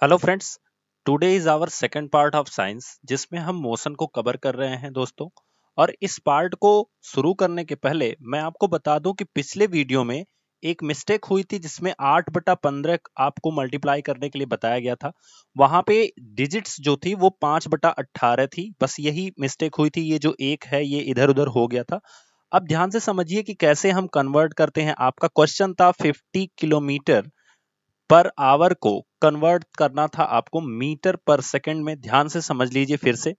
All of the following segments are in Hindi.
Hello friends, today is our second part of science जिसमें हम मोशन को कवर कर रहे हैं दोस्तों। और इस पार्ट को शुरू करने के पहले मैं आपको बता दूं कि पिछले वीडियो में एक मिस्टेक हुई थी जिसमें 8/15 आपको मल्टीप्लाई करने के लिए बताया गया था। वहां पे डिजिट्स जो थी वो 5/18 थी, बस यही मिस्टेक हुई थी। ये जो एक है ये इधर उधर हो गया था। अब ध्यान से समझिए कि कैसे हम कन्वर्ट करते हैं। आपका क्वेश्चन था 50 किलोमीटर पर आवर को कन्वर्ट करना था आपको मीटर पर सेकंड में। ध्यान से समझ लीजिए फिर से।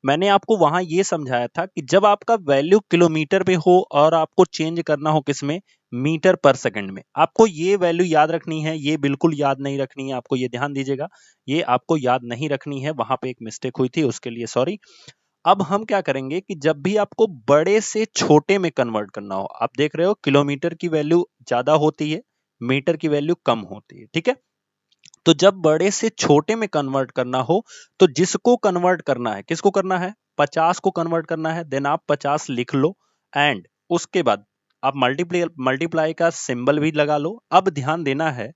मैंने आपको वहां ये समझाया था कि जब आपका वैल्यू किलोमीटर में हो और आपको चेंज करना हो किसमें, मीटर पर सेकंड में, आपको ये वैल्यू याद रखनी है। ये बिल्कुल याद नहीं रखनी है आपको, ये ध्यान दीजिएगा। ये आपको याद नहीं रखनी है, वहां पे एक मिस्टेक हुई थी, उसके लिए सॉरी। अब हम क्या करेंगे कि जब भी आपको बड़े से छोटे में कन्वर्ट करना हो, आप देख रहे हो किलोमीटर की वैल्यू ज्यादा होती है, मीटर की वैल्यू कम होती है, ठीक है। तो जब बड़े से छोटे में कन्वर्ट करना हो तो जिसको कन्वर्ट करना है, किसको करना है, 50 को कन्वर्ट करना है, देन आप 50 लिख लो। एंड उसके बाद आप मल्टीप्लाई मल्टीप्लाई का सिंबल भी लगा लो। अब ध्यान देना है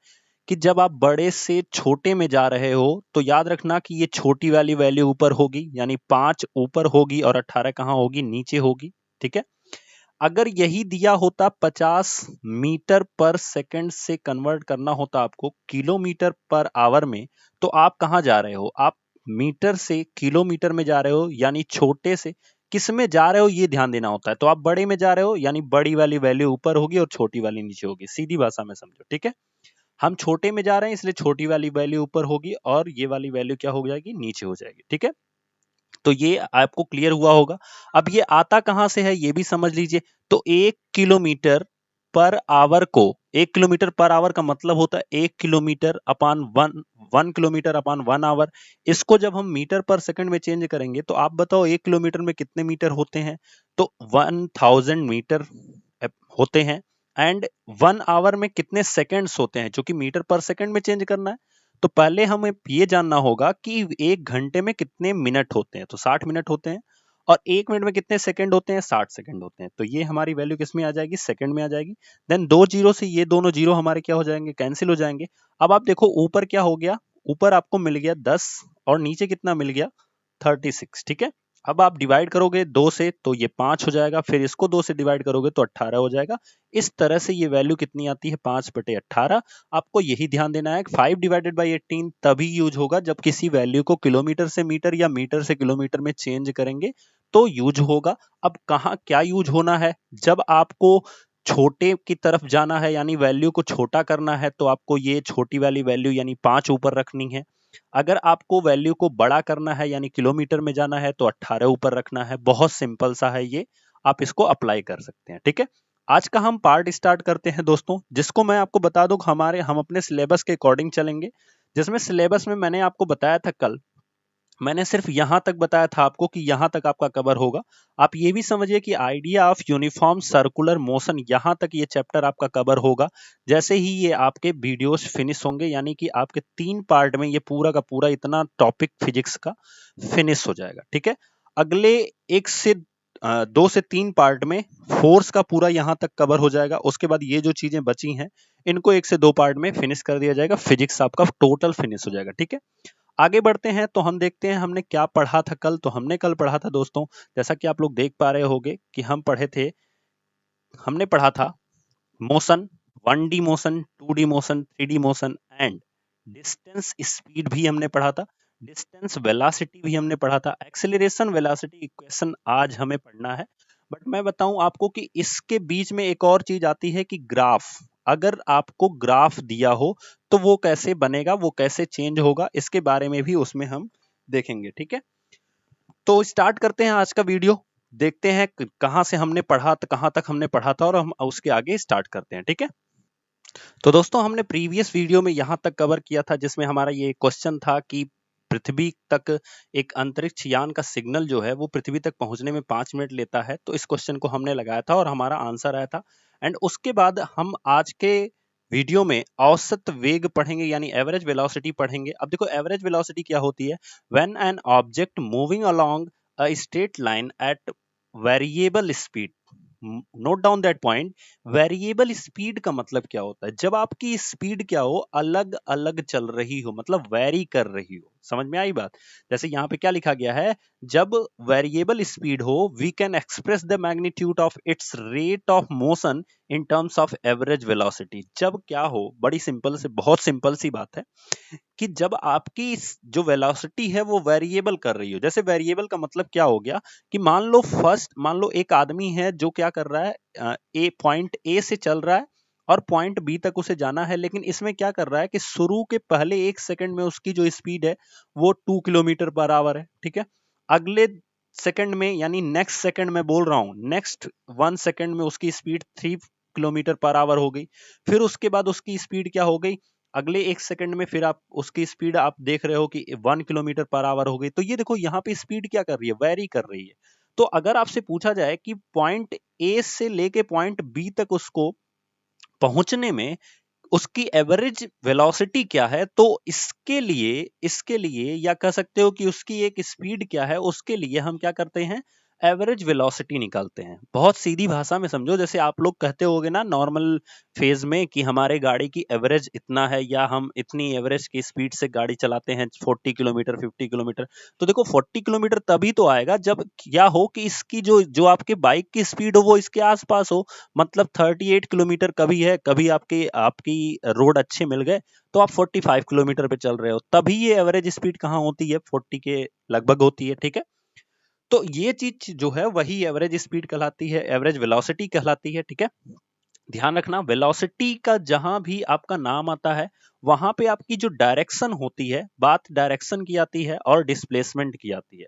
कि जब आप बड़े से छोटे में जा रहे हो तो याद रखना कि ये छोटी वाली वैल्यू ऊपर होगी, यानी 5 ऊपर होगी और 18 कहां होगी, नीचे होगी, ठीक है। अगर यही दिया होता 50 मीटर पर सेकंड से कन्वर्ट करना होता आपको किलोमीटर पर आवर में, तो आप कहां जा रहे हो, आप मीटर से किलोमीटर में जा रहे हो, यानी छोटे से किस में जा रहे हो ये ध्यान देना होता है। तो आप बड़े में जा रहे हो, यानी बड़ी वाली वैल्यू ऊपर होगी और छोटी वाली नीचे होगी, सीधी भाषा में समझो, ठीक है। हम छोटे में जा रहे हैं इसलिए छोटी वाली वैल्यू ऊपर होगी और ये वाली वैल्यू क्या हो जाएगी, नीचे हो जाएगी, ठीक है। तो ये आपको क्लियर हुआ होगा। अब ये आता कहां से है ये भी समझ लीजिए। तो 1 किलोमीटर पर आवर को, 1 किलोमीटर पर आवर का मतलब होता है 1 kilometre upon 1 kilometre upon 1 hour. इसको जब हम मीटर पर सेकंड में चेंज करेंगे तो आप बताओ 1 किलोमीटर में कितने मीटर होते हैं। तो 1000 मीटर होते हैं। एंड 1 आवर में कितने सेकंड्स होते हैं, जो कि मीटर पर सेकंड में चेंज करना है। तो पहले हमें ये जानना होगा कि 1 घंटे में कितने मिनट होते हैं, तो 60 मिनट होते हैं। और 1 मिनट में कितने सेकंड होते हैं, 60 सेकंड होते हैं। तो ये हमारी वैल्यू किस में आ जाएगी, सेकंड में आ जाएगी। देन दो जीरो से ये दोनों जीरो हमारे क्या हो जाएंगे, कैंसिल हो जाएंगे। अब आप देखो ऊपर क्या हो गया, ऊपर आपको मिल गया 10 और नीचे कितना मिल गया, 36, ठीक है। अब आप डिवाइड करोगे 2 से तो ये 5 हो जाएगा, फिर इसको 2 से डिवाइड करोगे तो 18 हो जाएगा। इस तरह से ये वैल्यू कितनी आती है, 5/18। आपको यही ध्यान देना है 5/18 तभी यूज होगा जब किसी वैल्यू को किलोमीटर से मीटर या मीटर से किलोमीटर में चेंज करेंगे तो यूज होगा। अब कहाँ क्या यूज होना है, जब आपको छोटे की तरफ जाना है यानी वैल्यू को छोटा करना है तो आपको ये छोटी वाली वैल्यू यानी 5 ऊपर रखनी है। अगर आपको वैल्यू को बड़ा करना है यानी किलोमीटर में जाना है तो 18 ऊपर रखना है। बहुत सिंपल सा है ये, आप इसको अप्लाई कर सकते हैं, ठीक है। आज का हम पार्ट स्टार्ट करते हैं दोस्तों, जिसको मैं आपको बता दूं हम अपने सिलेबस के अकॉर्डिंग चलेंगे। जिसमें सिलेबस में मैंने आपको बताया था कल, मैंने सिर्फ यहां तक बताया था आपको कि यहां तक आपका कवर होगा। आप ये भी समझिए कि idea of uniform circular motion, यहां तक ये चैप्टर आपका कवर होगा। जैसे ही ये आपके वीडियोस फिनिश होंगे, यानी कि आपके 3 पार्ट में ये पूरा का पूरा इतना टॉपिक फिजिक्स का फिनिश हो जाएगा, ठीक है। अगले 2 से 3 पार्ट में फोर्स का पूरा यहां तक कवर हो जाएगा। उसके बाद ये जो चीजें बची हैं इनको 1 से 2 पार्ट में फिनिश कर दिया जाएगा, फिजिक्स आपका टोटल फिनिश हो जाएगा, ठीक है। आगे बढ़ते हैं तो हम देखते हैं हमने क्या पढ़ा था कल। तो हमने कल पढ़ा था दोस्तों, जैसा कि आप लोग देख पा रहे होंगे कि हमने पढ़ा था motion, 1D motion, 2D motion, 3D motion and distance speed भी हमने पढ़ा था, डिस्टेंस वेलोसिटी भी हमने पढ़ा था, एक्सेलरेशन वेलोसिटी इक्वेशन आज हमें पढ़ना है। बट मैं बताऊं आपको कि इसके बीच में एक और चीज आती है कि ग्राफ। अगर आपको ग्राफ दिया हो तो वो कैसे बनेगा, वो कैसे चेंज होगा, इसके बारे में भी उसमें हम देखेंगे, ठीक है। तो स्टार्ट करते हैं आज का वीडियो। देखते हैं कहां से हमने पढ़ा, कहां तक हमने पढ़ा था और हम उसके आगे स्टार्ट करते हैं, ठीक है। तो दोस्तों हमने प्रीवियस वीडियो में यहां तक कवर किया था जिसमें हमारा ये क्वेश्चन था कि पृथ्वी तक एक अंतरिक्ष यान का सिग्नल जो है वो पृथ्वी तक पहुंचने में 5 मिनट लेता है। तो इस क्वेश्चन को हमने लगाया था और हमारा आंसर आया था। एंड उसके बाद हम आज के वीडियो में औसत वेग पढ़ेंगे यानी एवरेज वेलोसिटी पढ़ेंगे। अब देखो एवरेज वेलोसिटी क्या होती है, when an object moving along a straight line at variable speed note down that point. Variable speed का मतलब क्या होता है? जब आपकी स्पीड क्या हो, अलग अलग चल रही हो, मतलब वेरी कर रही हो। समझ में आई बात? जैसे यहाँ पे क्या लिखा गया है, जब वेरिएबल स्पीड हो, we can express the magnitude of its rate of motion in terms of average velocity. जब क्या हो, बड़ी सिंपल से, बहुत सिंपल सी बात है कि जब आपकी जो वेलोसिटी है वो वेरिएबल कर रही हो। जैसे वेरिएबल का मतलब क्या हो गया कि मान लो एक आदमी है जो क्या कर रहा है, ए पॉइंट ए से चल रहा है और पॉइंट बी तक उसे जाना है, लेकिन इसमें क्या कर रहा है कि शुरू के पहले 1 सेकंड में उसकी जो स्पीड है वो 2 किलोमीटर पर आवर है, ठीक है। अगले सेकंड में, यानी नेक्स्ट सेकंड में बोल रहा हूं, नेक्स्ट 1 सेकंड में उसकी स्पीड 3 किलोमीटर पर आवर हो गई। फिर उसके बाद उसकी स्पीड क्या हो गई, अगले 1 सेकंड में फिर आप उसकी स्पीड आप देख रहे हो कि 1 किलोमीटर पर आवर हो गई। तो ये देखो यहाँ पे स्पीड क्या कर रही है, वेरी कर रही है। तो अगर आपसे पूछा जाए कि पॉइंट ए से लेके पॉइंट बी तक उसको पहुंचने में उसकी एवरेज वेलोसिटी क्या है, तो इसके लिए या कह सकते हो कि उसकी एक स्पीड क्या है, उसके लिए हम क्या करते हैं, एवरेज वेलोसिटी निकालते हैं। बहुत सीधी भाषा में समझो, जैसे आप लोग कहते होगे ना नॉर्मल फेज में कि हमारे गाड़ी की एवरेज इतना है, या हम इतनी एवरेज की स्पीड से गाड़ी चलाते हैं, 40 किलोमीटर, 50 किलोमीटर। तो देखो 40 किलोमीटर तभी तो आएगा जब क्या हो कि इसकी जो जो आपके बाइक की स्पीड हो वो इसके आसपास हो। मतलब 38 किलोमीटर कभी है, कभी आपकी आपकी रोड अच्छे मिल गए तो आप 45 किलोमीटर पे चल रहे हो, तभी ये एवरेज स्पीड कहाँ होती है, 40 के लगभग होती है, ठीक है। तो ये चीज जो है वही एवरेज स्पीड कहलाती है, एवरेज वेलोसिटी कहलाती है, ठीक है। ध्यान रखना, वेलोसिटी का जहां भी आपका नाम आता है वहां पे आपकी जो डायरेक्शन होती है, बात डायरेक्शन की आती है और डिस्प्लेसमेंट की आती है।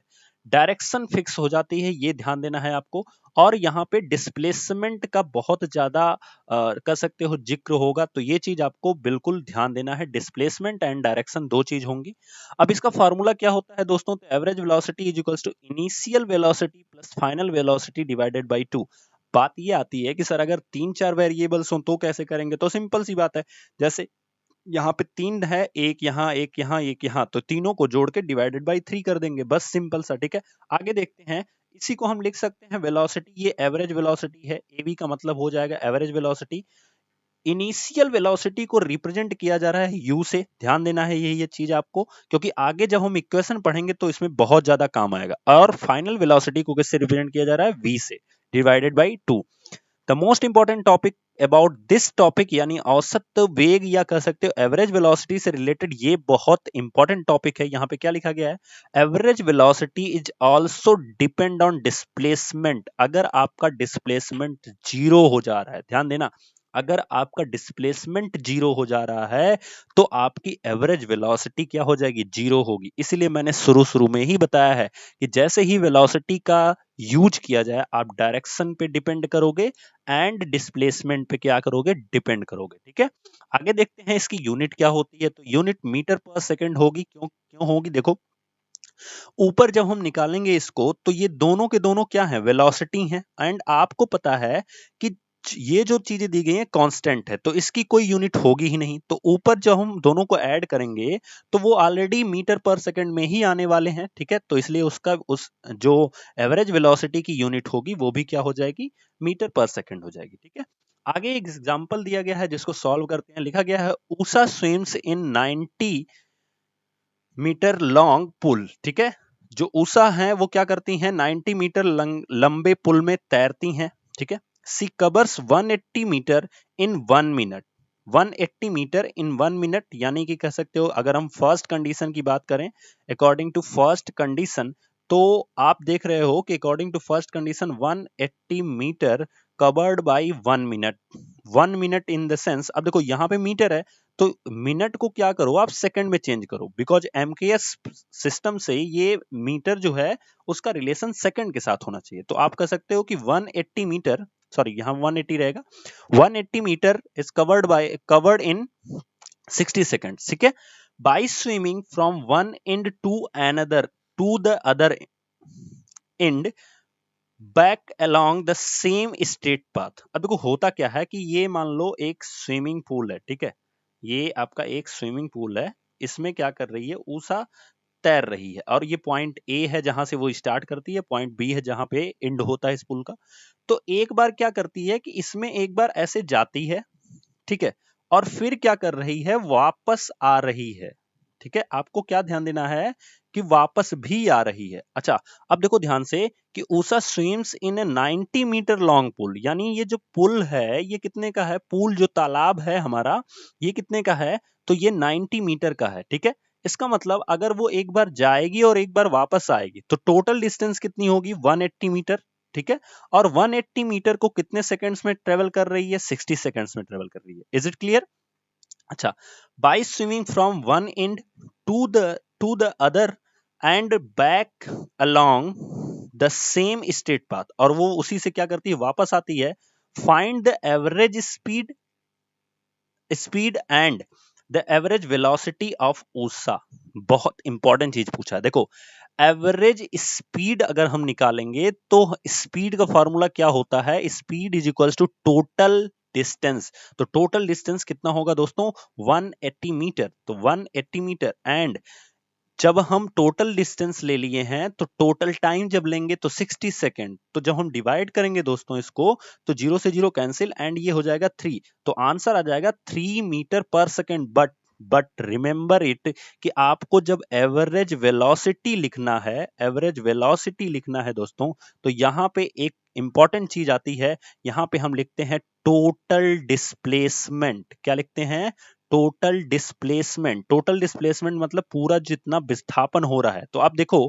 डायरेक्शन फिक्स हो जाती है, ये ध्यान देना है आपको। और यहाँ पे डिस्प्लेसमेंट का बहुत ज्यादा कह सकते हो जिक्र होगा, तो ये चीज आपको बिल्कुल ध्यान देना है। डिस्प्लेसमेंट एंड डायरेक्शन दो चीज होंगी। अब इसका फॉर्मूला क्या होता है दोस्तों, तो average velocity is equals to initial velocity plus final velocity divided by 2। बात ये आती है कि सर अगर 3-4 वेरिएबल्स हो तो कैसे करेंगे, तो सिंपल सी बात है। जैसे यहाँ पे 3 है, एक यहाँ, एक यहाँ, एक यहाँ, तो तीनों को जोड़ के डिवाइडेड बाई 3 कर देंगे, बस सिंपल सा, ठीक है। आगे देखते हैं, इसी को हम लिख सकते हैं वेलोसिटी, ये एवरेज वेलोसिटी है, एवी का मतलब हो जाएगा एवरेज वेलोसिटी। इनिशियल वेलोसिटी को रिप्रेजेंट किया जा रहा है यू से, ध्यान देना है ये चीज आपको, क्योंकि आगे जब हम इक्वेशन पढ़ेंगे तो इसमें बहुत ज्यादा काम आएगा। और फाइनल वेलोसिटी को किससे रिप्रेजेंट किया जा रहा है, वी से, divided by 2। The most important topic about this topic, यानी औसत वेग या कह सकते हो एवरेज वेलोसिटी से रिलेटेड, ये बहुत इंपॉर्टेंट टॉपिक है। यहाँ पे क्या लिखा गया है, average velocity is also depend on displacement. अगर आपका डिस्प्लेसमेंट जीरो हो जा रहा है, ध्यान देना, अगर आपका डिस्प्लेसमेंट जीरो हो जा रहा है तो आपकी एवरेज वेलोसिटी क्या हो जाएगी, जीरो होगी। इसलिए मैंने शुरू शुरू में ही बताया है कि जैसे ही वेलोसिटी का यूज किया जाए, आप डायरेक्शन पे डिपेंड करोगे एंड डिस्प्लेसमेंट पे क्या करोगे, डिपेंड करोगे, ठीक है। आगे देखते हैं इसकी यूनिट क्या होती है, तो यूनिट मीटर पर सेकंड होगी। क्यों क्यों होगी, देखो ऊपर जब हम निकालेंगे इसको तो ये दोनों के दोनों क्या है, वेलोसिटी है। एंड आपको पता है कि ये जो चीजें दी गई हैं कांस्टेंट है, तो इसकी कोई यूनिट होगी ही नहीं। तो ऊपर जब हम दोनों को ऐड करेंगे तो वो ऑलरेडी मीटर पर सेकंड में ही आने वाले हैं, ठीक है। तो इसलिए उसका उस जो एवरेज वेलोसिटी की यूनिट होगी वो भी क्या हो जाएगी, मीटर पर सेकंड हो जाएगी, ठीक है। आगे एक एग्जांपल दिया गया है जिसको सॉल्व करते हैं। लिखा गया है Usha swims in 90 metre long pool, ठीक है। जो ऊषा है वो क्या करती हैं, 90 मीटर लंबे पुल में तैरती हैं, ठीक है। सी कवर्स 180 मीटर इन 1 मिनट। 180 मीटर इन 1 मिनट, यानी कि कह सकते हो अगर हम फर्स्ट कंडीशन की बात करें, अकॉर्डिंग टू फर्स्ट कंडीशन, तो आप देख रहे हो कि according to first condition 180 metre covered by 1 minute. 1 minute in the sense, अब देखो यहाँ पे मीटर है तो मिनट को क्या करो आप सेकंड में चेंज करो, बिकॉज एमकेएस सिस्टम से ये मीटर जो है उसका रिलेशन सेकंड के साथ होना चाहिए। तो आप कह सकते हो कि 180 मीटर, सॉरी यहाँ 180 रहेगा, 180 metre is covered in 60 second, ठीक है। By swimming from one end to the other end back along the same straight path. अब देखो होता क्या है कि ये मान लो एक स्विमिंग पूल है, ठीक है। ये आपका एक स्विमिंग पूल है, इसमें क्या कर रही है, ऊषा तैर रही है, और ये पॉइंट ए है जहां से वो स्टार्ट करती है, पॉइंट बी है जहां पे एंड होता है इस पुल का। तो एक बार क्या करती है कि इसमें एक बार ऐसे जाती है, ठीक है, और फिर क्या कर रही है, वापस आ रही है। ठीक है, आपको क्या ध्यान देना है कि वापस भी आ रही है। अच्छा, अब देखो ध्यान से कि Usha swims in a 90 metre long pool, यानी ये जो पुल है ये कितने का है, पुल जो तालाब है हमारा ये कितने का है, तो ये 90 मीटर का है। ठीक है, इसका मतलब अगर वो एक बार जाएगी और एक बार वापस आएगी तो टोटल डिस्टेंस कितनी होगी, 180 मीटर। ठीक है, और 180 मीटर को कितने सेकंड्स में ट्रेवल कर रही है, 60 सेकंड्स में ट्रेवल कर रही है। Is it clear? अच्छा, by swimming from one end to the other end back along the same straight path, और वो उसी से क्या करती है, वापस आती है। Find the average speed and the average velocity of Usha. बहुत इंपॉर्टेंट चीज पूछा है, देखो एवरेज स्पीड अगर हम निकालेंगे तो स्पीड का फॉर्मूला क्या होता है, speed is equals to total distance. तो टोटल डिस्टेंस कितना होगा दोस्तों, 180 मीटर। तो 180 मीटर, एंड जब हम टोटल डिस्टेंस ले लिए हैं तो टोटल टाइम जब लेंगे तो 60 सेकेंड। तो जब हम डिवाइड करेंगे दोस्तों इसको, तो 0 से 0 कैंसिल, एंड ये हो जाएगा 3। तो आंसर आ जाएगा 3 metre per second. But remember it कि आपको जब एवरेज वेलोसिटी लिखना है, एवरेज वेलोसिटी लिखना है दोस्तों, तो यहाँ पे एक इंपॉर्टेंट चीज आती है। यहाँ पे हम लिखते हैं टोटल डिस्प्लेसमेंट। क्या लिखते हैं, टोटल डिस्प्लेसमेंट। टोटल डिस्प्लेसमेंट मतलब पूरा जितना विस्थापन हो रहा है। तो आप देखो,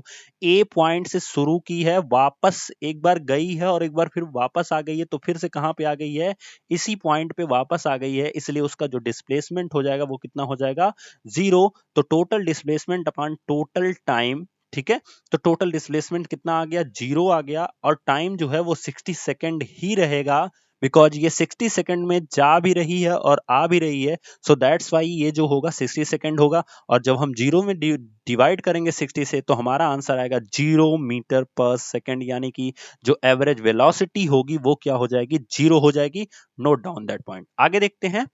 ए पॉइंट से शुरू की है, वापस एक बार गई है और एक बार फिर वापस आ गई है, तो फिर से कहां पे आ गई है, इसी पॉइंट पे वापस आ गई है, इसलिए उसका जो डिस्प्लेसमेंट हो जाएगा वो कितना हो जाएगा, 0। तो total displacement upon total time, ठीक है, तो टोटल डिस्प्लेसमेंट कितना आ गया, 0 आ गया, और टाइम जो है वो 60 सेकेंड ही रहेगा, बिकॉज ये 60 सेकंड में जा भी रही है और आ भी रही है। सो दैट्स वाई ये जो होगा 60 सेकंड होगा, और जब हम 0 में डिवाइड करेंगे 60 से, तो हमारा आंसर आएगा 0 मीटर पर सेकंड, यानी कि जो एवरेज वेलोसिटी होगी वो क्या हो जाएगी, 0 हो जाएगी। Note down that point. आगे देखते हैं।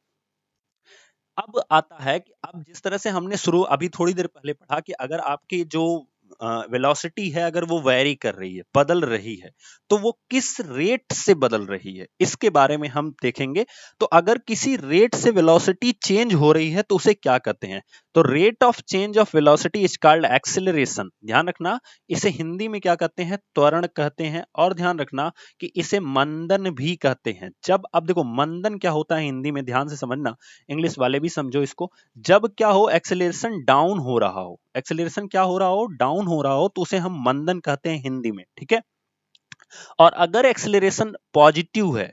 अब आता है कि अब जिस तरह से हमने शुरू अभी थोड़ी देर पहले पढ़ा कि अगर आपकी जो वेलोसिटी है अगर वो वैरी कर रही है, बदल रही है, तो वो किस रेट से बदल रही है, इसके बारे में हम देखेंगे। तो अगर किसी रेट से वेलोसिटी चेंज हो रही है तो उसे क्या कहते हैं, तो rate of change of velocity is called acceleration. ध्यान रखना, इसे हिंदी में क्या कहते हैं, त्वरण कहते हैं। और ध्यान रखना कि इसे मंदन भी कहते हैं। जब अब देखो मंदन क्या होता है हिंदी में, ध्यान से समझना, इंग्लिश वाले भी समझो इसको। जब क्या हो, एक्सेलरेशन डाउन हो रहा हो, एक्सेलरेशन क्या हो रहा हो, डाउन हो रहा हो, तो उसे हम मंदन कहते हैं हिंदी में। ठीक है, और अगर एक्सेलरेशन पॉजिटिव है,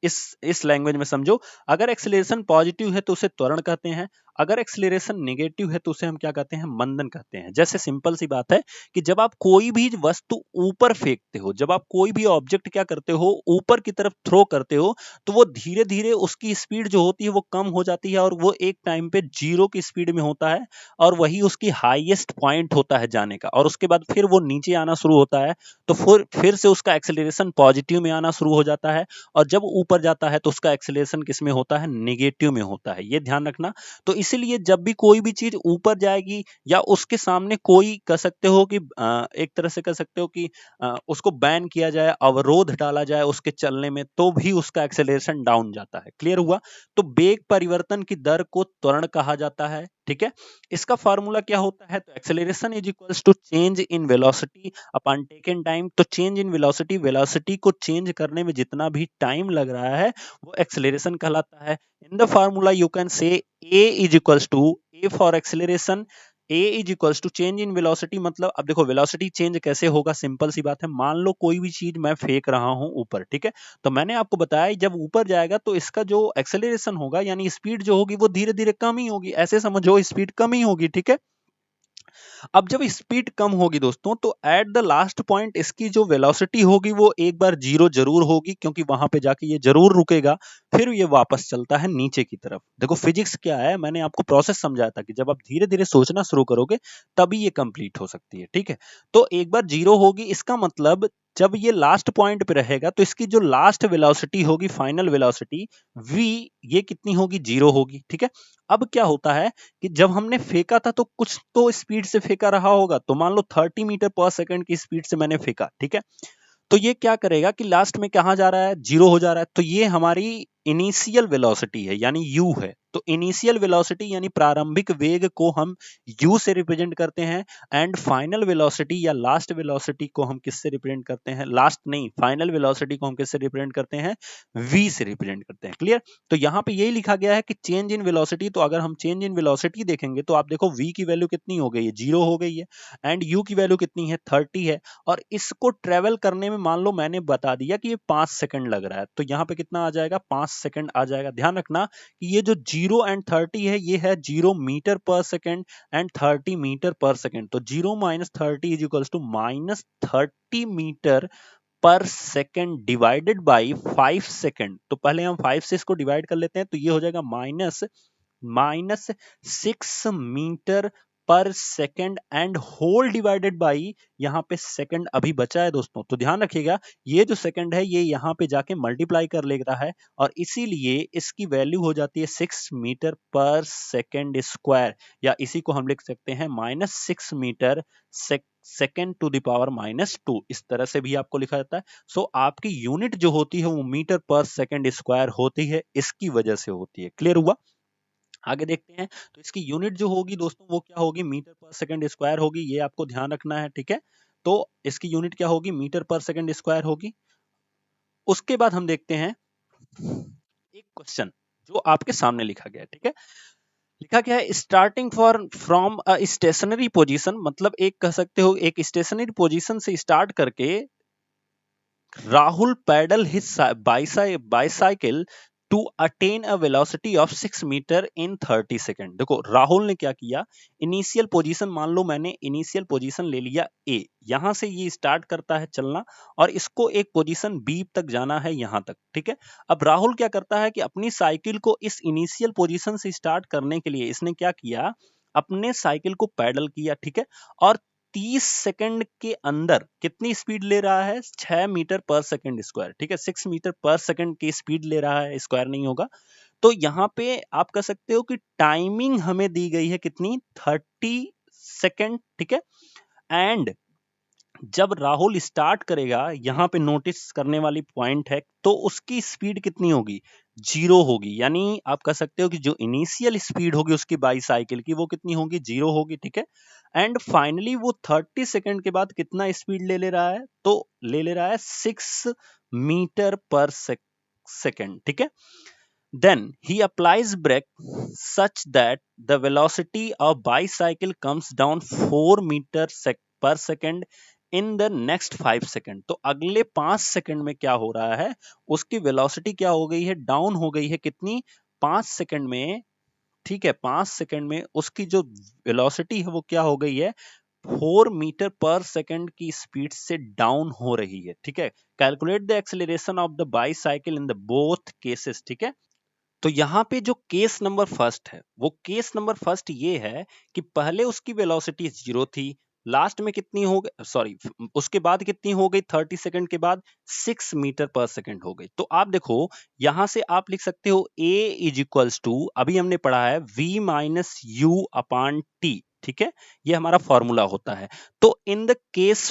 इस लैंग्वेज में समझो, अगर एक्सेलरेशन पॉजिटिव है तो उसे त्वरण कहते हैं, अगर एक्सेलरेशन नेगेटिव है तो उसे हम क्या कहते हैं, मंदन कहते हैं। जैसे सिंपल सी बात है कि जब आप कोई भी वस्तु ऊपर फेंकते हो, जब आप कोई भी ऑब्जेक्ट क्या करते हो, ऊपर की तरफ थ्रो करते हो, तो वो धीरे धीरे उसकी स्पीड जो होती है वो कम हो जाती है, और वो एक टाइम पे 0 की स्पीड में होता है, और वही उसकी हाईएस्ट पॉइंट होता है जाने का, और उसके बाद फिर वो नीचे आना शुरू होता है, तो फिर से उसका एक्सेलरेशन पॉजिटिव में आना शुरू हो जाता है, और जब ऊपर जाता है तो उसका एक्सेलरेशन किस में होता है, नेगेटिव में होता है। ये ध्यान रखना। तो इसीलिए जब भी कोई भी चीज ऊपर जाएगी, या उसके सामने कोई कह सकते हो कि एक तरह से कह सकते हो कि उसको बैन किया जाए, अवरोध डाला जाए उसके चलने में, तो भी उसका एक्सेलरेशन डाउन जाता है। क्लियर हुआ? तो वेग परिवर्तन की दर को त्वरण कहा जाता है। ठीक है, इसका फॉर्मूला क्या होता है, तो acceleration is equals to change in velocity upon taken time. तो चेंज इन वेलोसिटी, वेलोसिटी को चेंज करने में जितना भी टाइम लग रहा है वो एक्सेलरेशन कहलाता है। In the formula you can say a is equals to, a for acceleration, a is equals to change in velocity. मतलब अब देखो वेलोसिटी चेंज कैसे होगा, सिंपल सी बात है, मान लो कोई भी चीज मैं फेंक रहा हूं ऊपर, ठीक है, तो मैंने आपको बताया जब ऊपर जाएगा तो इसका जो एक्सेलरेशन होगा, यानी स्पीड जो होगी वो धीरे धीरे कम ही होगी, ऐसे समझो स्पीड कम ही होगी। ठीक है, अब जब स्पीड कम होगी दोस्तों, तो एट द लास्ट पॉइंट इसकी जो वेलोसिटी होगी वो एक बार 0 जरूर होगी, क्योंकि वहां पे जाके ये जरूर रुकेगा, फिर ये वापस चलता है नीचे की तरफ। देखो फिजिक्स क्या है, मैंने आपको प्रोसेस समझाया था कि जब आप धीरे धीरे सोचना शुरू करोगे तभी ये कंप्लीट हो सकती है। ठीक है, तो एक बार 0 होगी, इसका मतलब जब ये लास्ट पॉइंट पे रहेगा तो इसकी जो लास्ट वेलोसिटी होगी, फाइनल वेलोसिटी v, ये कितनी होगी, 0 होगी। ठीक है, अब क्या होता है कि जब हमने फेंका था तो कुछ तो स्पीड से फेंका रहा होगा, तो मान लो 30 मीटर पर सेकंड की स्पीड से मैंने फेंका। ठीक है, तो ये क्या करेगा कि लास्ट में कहां जा रहा है, 0 हो जा रहा है। तो ये हमारी इनिशियल वेलोसिटी है, यानी u है। तो इनिशियल वेलोसिटी यानी प्रारंभिक वेग को हम u से रिप्रेजेंट करते हैं, एंड फाइनल वेलोसिटी या लास्ट वेलोसिटी को हम किससे रिप्रेजेंट करते हैं, लास्ट नहीं, फाइनल वेलोसिटी को हम किससे रिप्रेजेंट करते हैं, v से रिप्रेजेंट करते हैं। क्लियर? तो यहाँ पे यही लिखा गया है कि चेंज इन वेलोसिटी। तो अगर हम चेंज इन वेलोसिटी देखेंगे तो आप देखो v की वैल्यू कितनी हो गई है, 0 हो गई है, एंड u की वैल्यू कितनी है, 30 है, और इसको ट्रेवल करने में मान लो मैंने बता दिया कि ये 5 सेकंड लग रहा है, तो यहाँ पे कितना आ जाएगा, 5 सेकंड आ जाएगा। ध्यान रखना कि ये जो 0 एंड 30 है, ये है 0 metre per second and 30 metre per second. तो 0 minus 30 is equals to minus 30 metre per second divided by 5 second. तो पहले हम 5 से इसको डिवाइड कर लेते हैं, तो ये हो जाएगा minus 6 metre per second and whole divided by, यहां पे सेकंड अभी बचा है दोस्तों, तो ध्यान रखिएगा ये जो सेकंड है ये यहां पे जाके मल्टीप्लाई कर लेता है, और इसीलिए इसकी वैल्यू हो जाती है 6 मीटर पर सेकंड स्क्वायर, या इसी को हम लिख सकते हैं -6 metre second to the power -2। इस तरह से भी आपको लिखा जाता है। सो आपकी यूनिट जो होती है वो मीटर पर सेकंड स्क्वायर होती है, इसकी वजह से होती है। क्लियर हुआ? आगे देखते हैं। तो इसकी यूनिट जो होगी दोस्तों वो क्या होगी, मीटर पर सेकंड स्क्वायर होगी, ये आपको ध्यान रखना है। ठीक है, तो इसकी यूनिट क्या होगी, मीटर पर सेकंड स्क्वायर होगी। उसके बाद हम देखते हैं एक क्वेश्चन जो आपके सामने लिखा गया है। ठीक है, लिखा गया है starting from a stationary position, मतलब एक कह सकते हो एक स्टेशनरी पोजीशन से स्टार्ट करके Rahul pedal his bicycle to attain a velocity of 6 metre in 30 second. देखो राहुल ने क्या किया, इनिशियल पोजीशन, मान लो मैंने इनिशियल पोजीशन ले लिया ए, यहां से ये स्टार्ट करता है चलना, और इसको एक पोजीशन बी तक जाना है यहां तक। ठीक है, अब राहुल क्या करता है कि अपनी साइकिल को इस इनिशियल पोजीशन से स्टार्ट करने के लिए इसने क्या किया, अपने साइकिल को पैडल किया। ठीक है, और 30 सेकंड के अंदर कितनी स्पीड ले रहा है, 6 मीटर पर सेकंड स्क्वायर। ठीक है, 6 मीटर पर सेकंड की स्पीड ले रहा है, स्क्वायर नहीं होगा। तो यहाँ पे आप कह सकते हो कि टाइमिंग हमें दी गई है कितनी, 30 सेकंड। ठीक है, एंड जब राहुल स्टार्ट करेगा, यहां पे नोटिस करने वाली पॉइंट है, तो उसकी स्पीड कितनी होगी, 0 होगी। यानी आप कह सकते हो कि जो इनिशियल स्पीड होगी उसकी बाईसाइकिल की वो कितनी होगी, 0 होगी। ठीक है, एंड फाइनली वो 30 सेकंड के बाद कितना स्पीड ले रहा है, तो ले रहा है 6 मीटर पर सेकंड। ठीक है, then he applies brake such that the velocity of bicycle comes down 4 meter per second in the next 5 second. तो अगले 5 सेकंड में क्या हो रहा है, उसकी वेलोसिटी क्या हो गई है, डाउन हो गई है, कितनी, 5 सेकंड में। ठीक है, 5 सेकंड में उसकी जो वेलोसिटी है वो क्या हो गई है, 4 मीटर पर सेकंड की स्पीड से डाउन हो रही है। ठीक है, calculate the acceleration of the bicycle in the both cases. ठीक है, तो यहाँ पे जो केस नंबर फर्स्ट है, वो केस नंबर फर्स्ट ये है कि पहले उसकी वेलोसिटी 0 थी, लास्ट में कितनी हो गई, सॉरी उसके बाद कितनी हो गई, 30 सेकंड के बाद 6 मीटर पर सेकंड हो गई। तो आप देखो यहां से आप लिख सकते हो a इज इक्वल्स टू, अभी हमने पढ़ा है v minus you upon T. ठीक है, ये हमारा फॉर्मूला होता है। तो इन द केस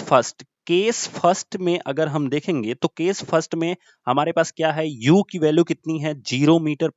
फर्स्ट में अगर हम देखेंगे तो केस फर्स्ट में हमारे पास क्या है, u की वैल्यू कितनी है, 0 मीटर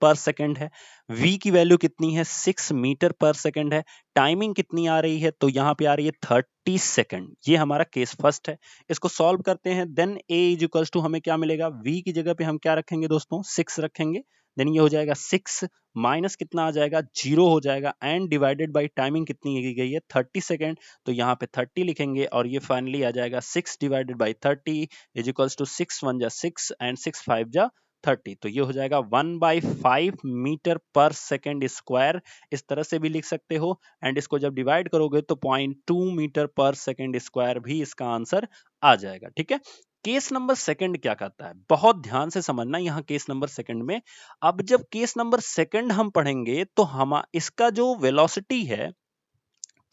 पर सेकंड है, v की वैल्यू कितनी है, 6 मीटर पर सेकंड है, टाइमिंग कितनी आ रही है, तो यहाँ पे आ रही है 30 सेकंड। ये हमारा केस फर्स्ट है। इसको सॉल्व करते हैं, then a is equals to हमें क्या मिलेगा, v की जगह पे हम क्या रखेंगे दोस्तों, 6 रखेंगे। देन ये हो जाएगा 6 माइनस कितना आ जाएगा, 0 हो जाएगा, एंड डिवाइडेड बाई टाइमिंग कितनी की गई है, 30 सेकंड। तो यहाँ पे 30 लिखेंगे, और ये फाइनली आ जाएगा 6 divided by 30 is equals to 6 1 जा 6 एंड 6 5 जा 30। तो ये हो जाएगा 1/5 मीटर पर सेकंड स्क्वायर, इस तरह से भी लिख सकते हो। एंड इसको जब डिवाइड करोगे तो 0.2 मीटर पर सेकंड स्क्वायर भी इसका आंसर आ जाएगा। ठीक है, केस नंबर सेकंड क्या कहता है, बहुत ध्यान से समझना यहाँ केस नंबर सेकंड में। अब जब केस नंबर सेकंड हम पढ़ेंगे तो हम इसका जो वेलोसिटी है,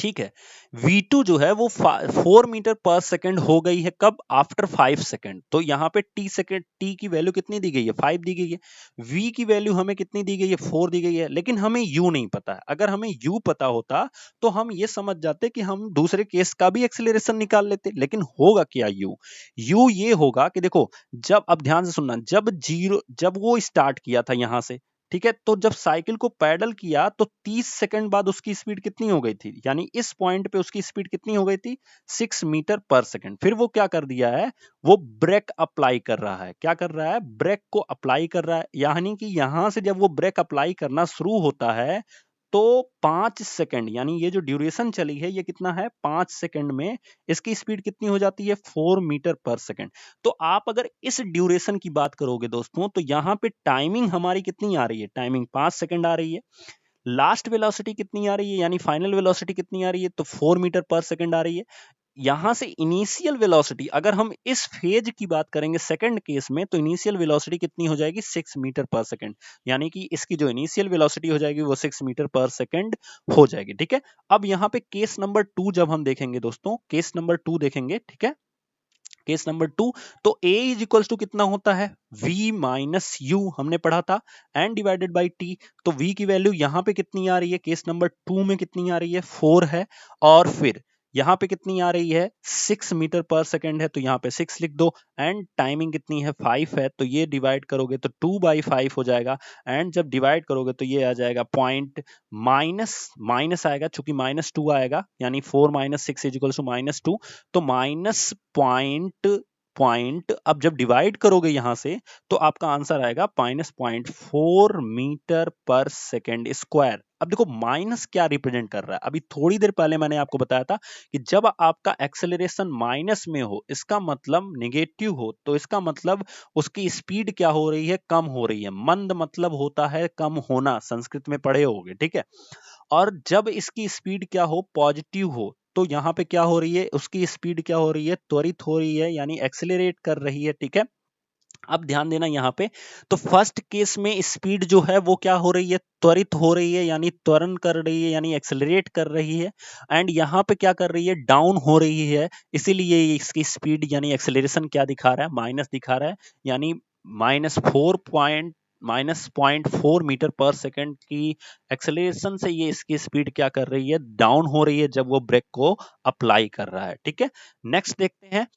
ठीक है। v2 जो है वो 4 मीटर पर सेकंड हो गई है, कब? After 5 second. तो यहाँ पे t की वैल्यू कितनी दी गई है? 5 दी गई है। v की वैल्यू हमें कितनी दी गई है? 4 दी गई है। लेकिन हमें u नहीं पता है। अगर हमें u पता होता तो हम ये समझ जाते कि हम दूसरे केस का भी एक्सीलरेशन निकाल लेते। लेकिन होगा क्या u ये होगा कि देखो, जब, अब ध्यान से सुनना, जब वो स्टार्ट किया था यहां से, ठीक है, तो जब साइकिल को पैडल किया तो 30 सेकंड बाद उसकी स्पीड कितनी हो गई थी? यानी इस पॉइंट पे उसकी स्पीड कितनी हो गई थी? 6 मीटर पर सेकंड। फिर वो क्या कर दिया है? वो ब्रेक अप्लाई कर रहा है। क्या कर रहा है? ब्रेक को अप्लाई कर रहा है। यानी कि यहां से जब वो ब्रेक अप्लाई करना शुरू होता है तो 5 सेकंड, यानी ये जो ड्यूरेशन चली है ये कितना है? 5 सेकंड में इसकी स्पीड कितनी हो जाती है? 4 मीटर पर सेकंड। तो आप अगर इस ड्यूरेशन की बात करोगे दोस्तों, तो यहां पे टाइमिंग हमारी कितनी आ रही है? टाइमिंग 5 सेकंड आ रही है। लास्ट वेलोसिटी कितनी आ रही है, यानी फाइनल वेलोसिटी कितनी आ रही है? तो 4 मीटर पर सेकंड आ रही है। यहां से इनिशियल वेलोसिटी, अगर हम इस फेज की बात करेंगे सेकंड केस में, तो इनिशियल वेलोसिटी कितनी हो जाएगी? 6 मीटर पर सेकंड। यानी कि इसकी जो इनिशियल वेलोसिटी हो जाएगी वो 6 मीटर पर सेकंड हो जाएगी। ठीक है। अब यहाँ पे केस नंबर 2 जब हम देखेंगे दोस्तों, केस नंबर 2 देखेंगे, ठीक है, केस नंबर 2, तो a इज इक्वल्स टू कितना होता है? v माइनस यू, हमने पढ़ा था, एंड डिवाइडेड बाई t। तो v की वैल्यू यहां पे कितनी आ रही है? केस नंबर 2 में कितनी आ रही है? 4 है। और फिर यहां पे कितनी आ रही है? 6 मीटर पर सेकंड है, तो यहां पे 6 लिख दो। एंड टाइमिंग कितनी है? 5 है, तो ये डिवाइड करोगे तो 2/5 हो जाएगा। एंड जब डिवाइड करोगे तो ये आ जाएगा पॉइंट, माइनस माइनस आएगा, चूंकि -2 आएगा, यानी 4 माइनस 6 इज इक्वल्स टू -2। तो माइनस पॉइंट पॉइंट, अब जब डिवाइड करोगे यहां से तो आपका आंसर आएगा -0.4 मीटर पर सेकेंड स्क्वायर। अब देखो माइनस क्या रिप्रेजेंट कर रहा है, अभी थोड़ी देर पहले मैंने आपको बताया था कि जब आपका एक्सेलरेशन माइनस में हो, इसका मतलब नेगेटिव हो, तो इसका मतलब उसकी स्पीड क्या हो रही है? कम हो रही है। मंद मतलब होता है कम होना, संस्कृत में पढ़े होगे, ठीक है। और जब इसकी स्पीड क्या हो? पॉजिटिव हो, तो यहाँ पे क्या हो रही है? उसकी स्पीड क्या हो रही है? त्वरित हो रही है, यानी एक्सेलरेट कर रही है, ठीक है। अब ध्यान देना यहाँ पे, तो फर्स्ट केस में स्पीड जो है वो क्या हो रही है? त्वरित हो रही है, यानी त्वरण कर रही है, यानी एक्सेलरेट कर रही है। एंड यहाँ पे क्या कर रही है? डाउन हो रही है। इसीलिए इसकी स्पीड यानी एक्सेलरेशन क्या दिखा रहा है? माइनस दिखा रहा है, यानी -0.4 मीटर पर सेकंड की एक्सेलरेशन से ये इसकी स्पीड क्या कर रही है? डाउन हो रही है, जब वो ब्रेक को अप्लाई कर रहा है, ठीक है। नेक्स्ट देखते हैं,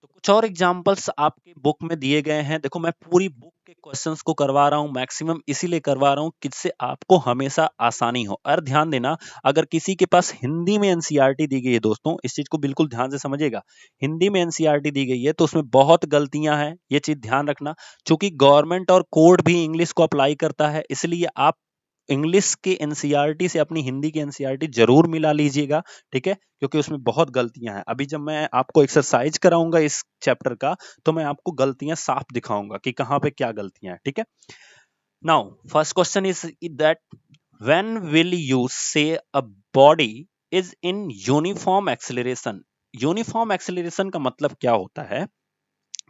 तो कुछ और एग्जांपल्स आपके बुक में दिए गए हैं। देखो मैं पूरी बुक के क्वेश्चंस को करवा रहा हूं, मैक्सिमम इसीलिए करवा रहा हूं जिससे आपको हमेशा आसानी हो। और ध्यान देना, अगर किसी के पास हिंदी में एनसीईआरटी दी गई है दोस्तों, इस चीज को बिल्कुल ध्यान से समझिएगा, हिंदी में एनसीईआरटी दी गई है तो उसमें बहुत गलतियां हैं, ये चीज ध्यान रखना। चूंकि गवर्नमेंट और कोर्ट भी इंग्लिश को अप्लाई करता है, इसलिए आप इंग्लिश के एनसीईआरटी से अपनी हिंदी की एनसीईआरटी जरूर मिला लीजिएगा, ठीक है, क्योंकि उसमें बहुत गलतियां हैं। अभी जब मैं आपको एक्सरसाइज कराऊंगा इस चैप्टर का, तो मैं आपको गलतियां साफ दिखाऊंगा कि कहां पे क्या गलतियां हैं, ठीक है। Now first question is that when will you say a body is in uniform acceleration? Uniform acceleration का मतलब क्या होता है?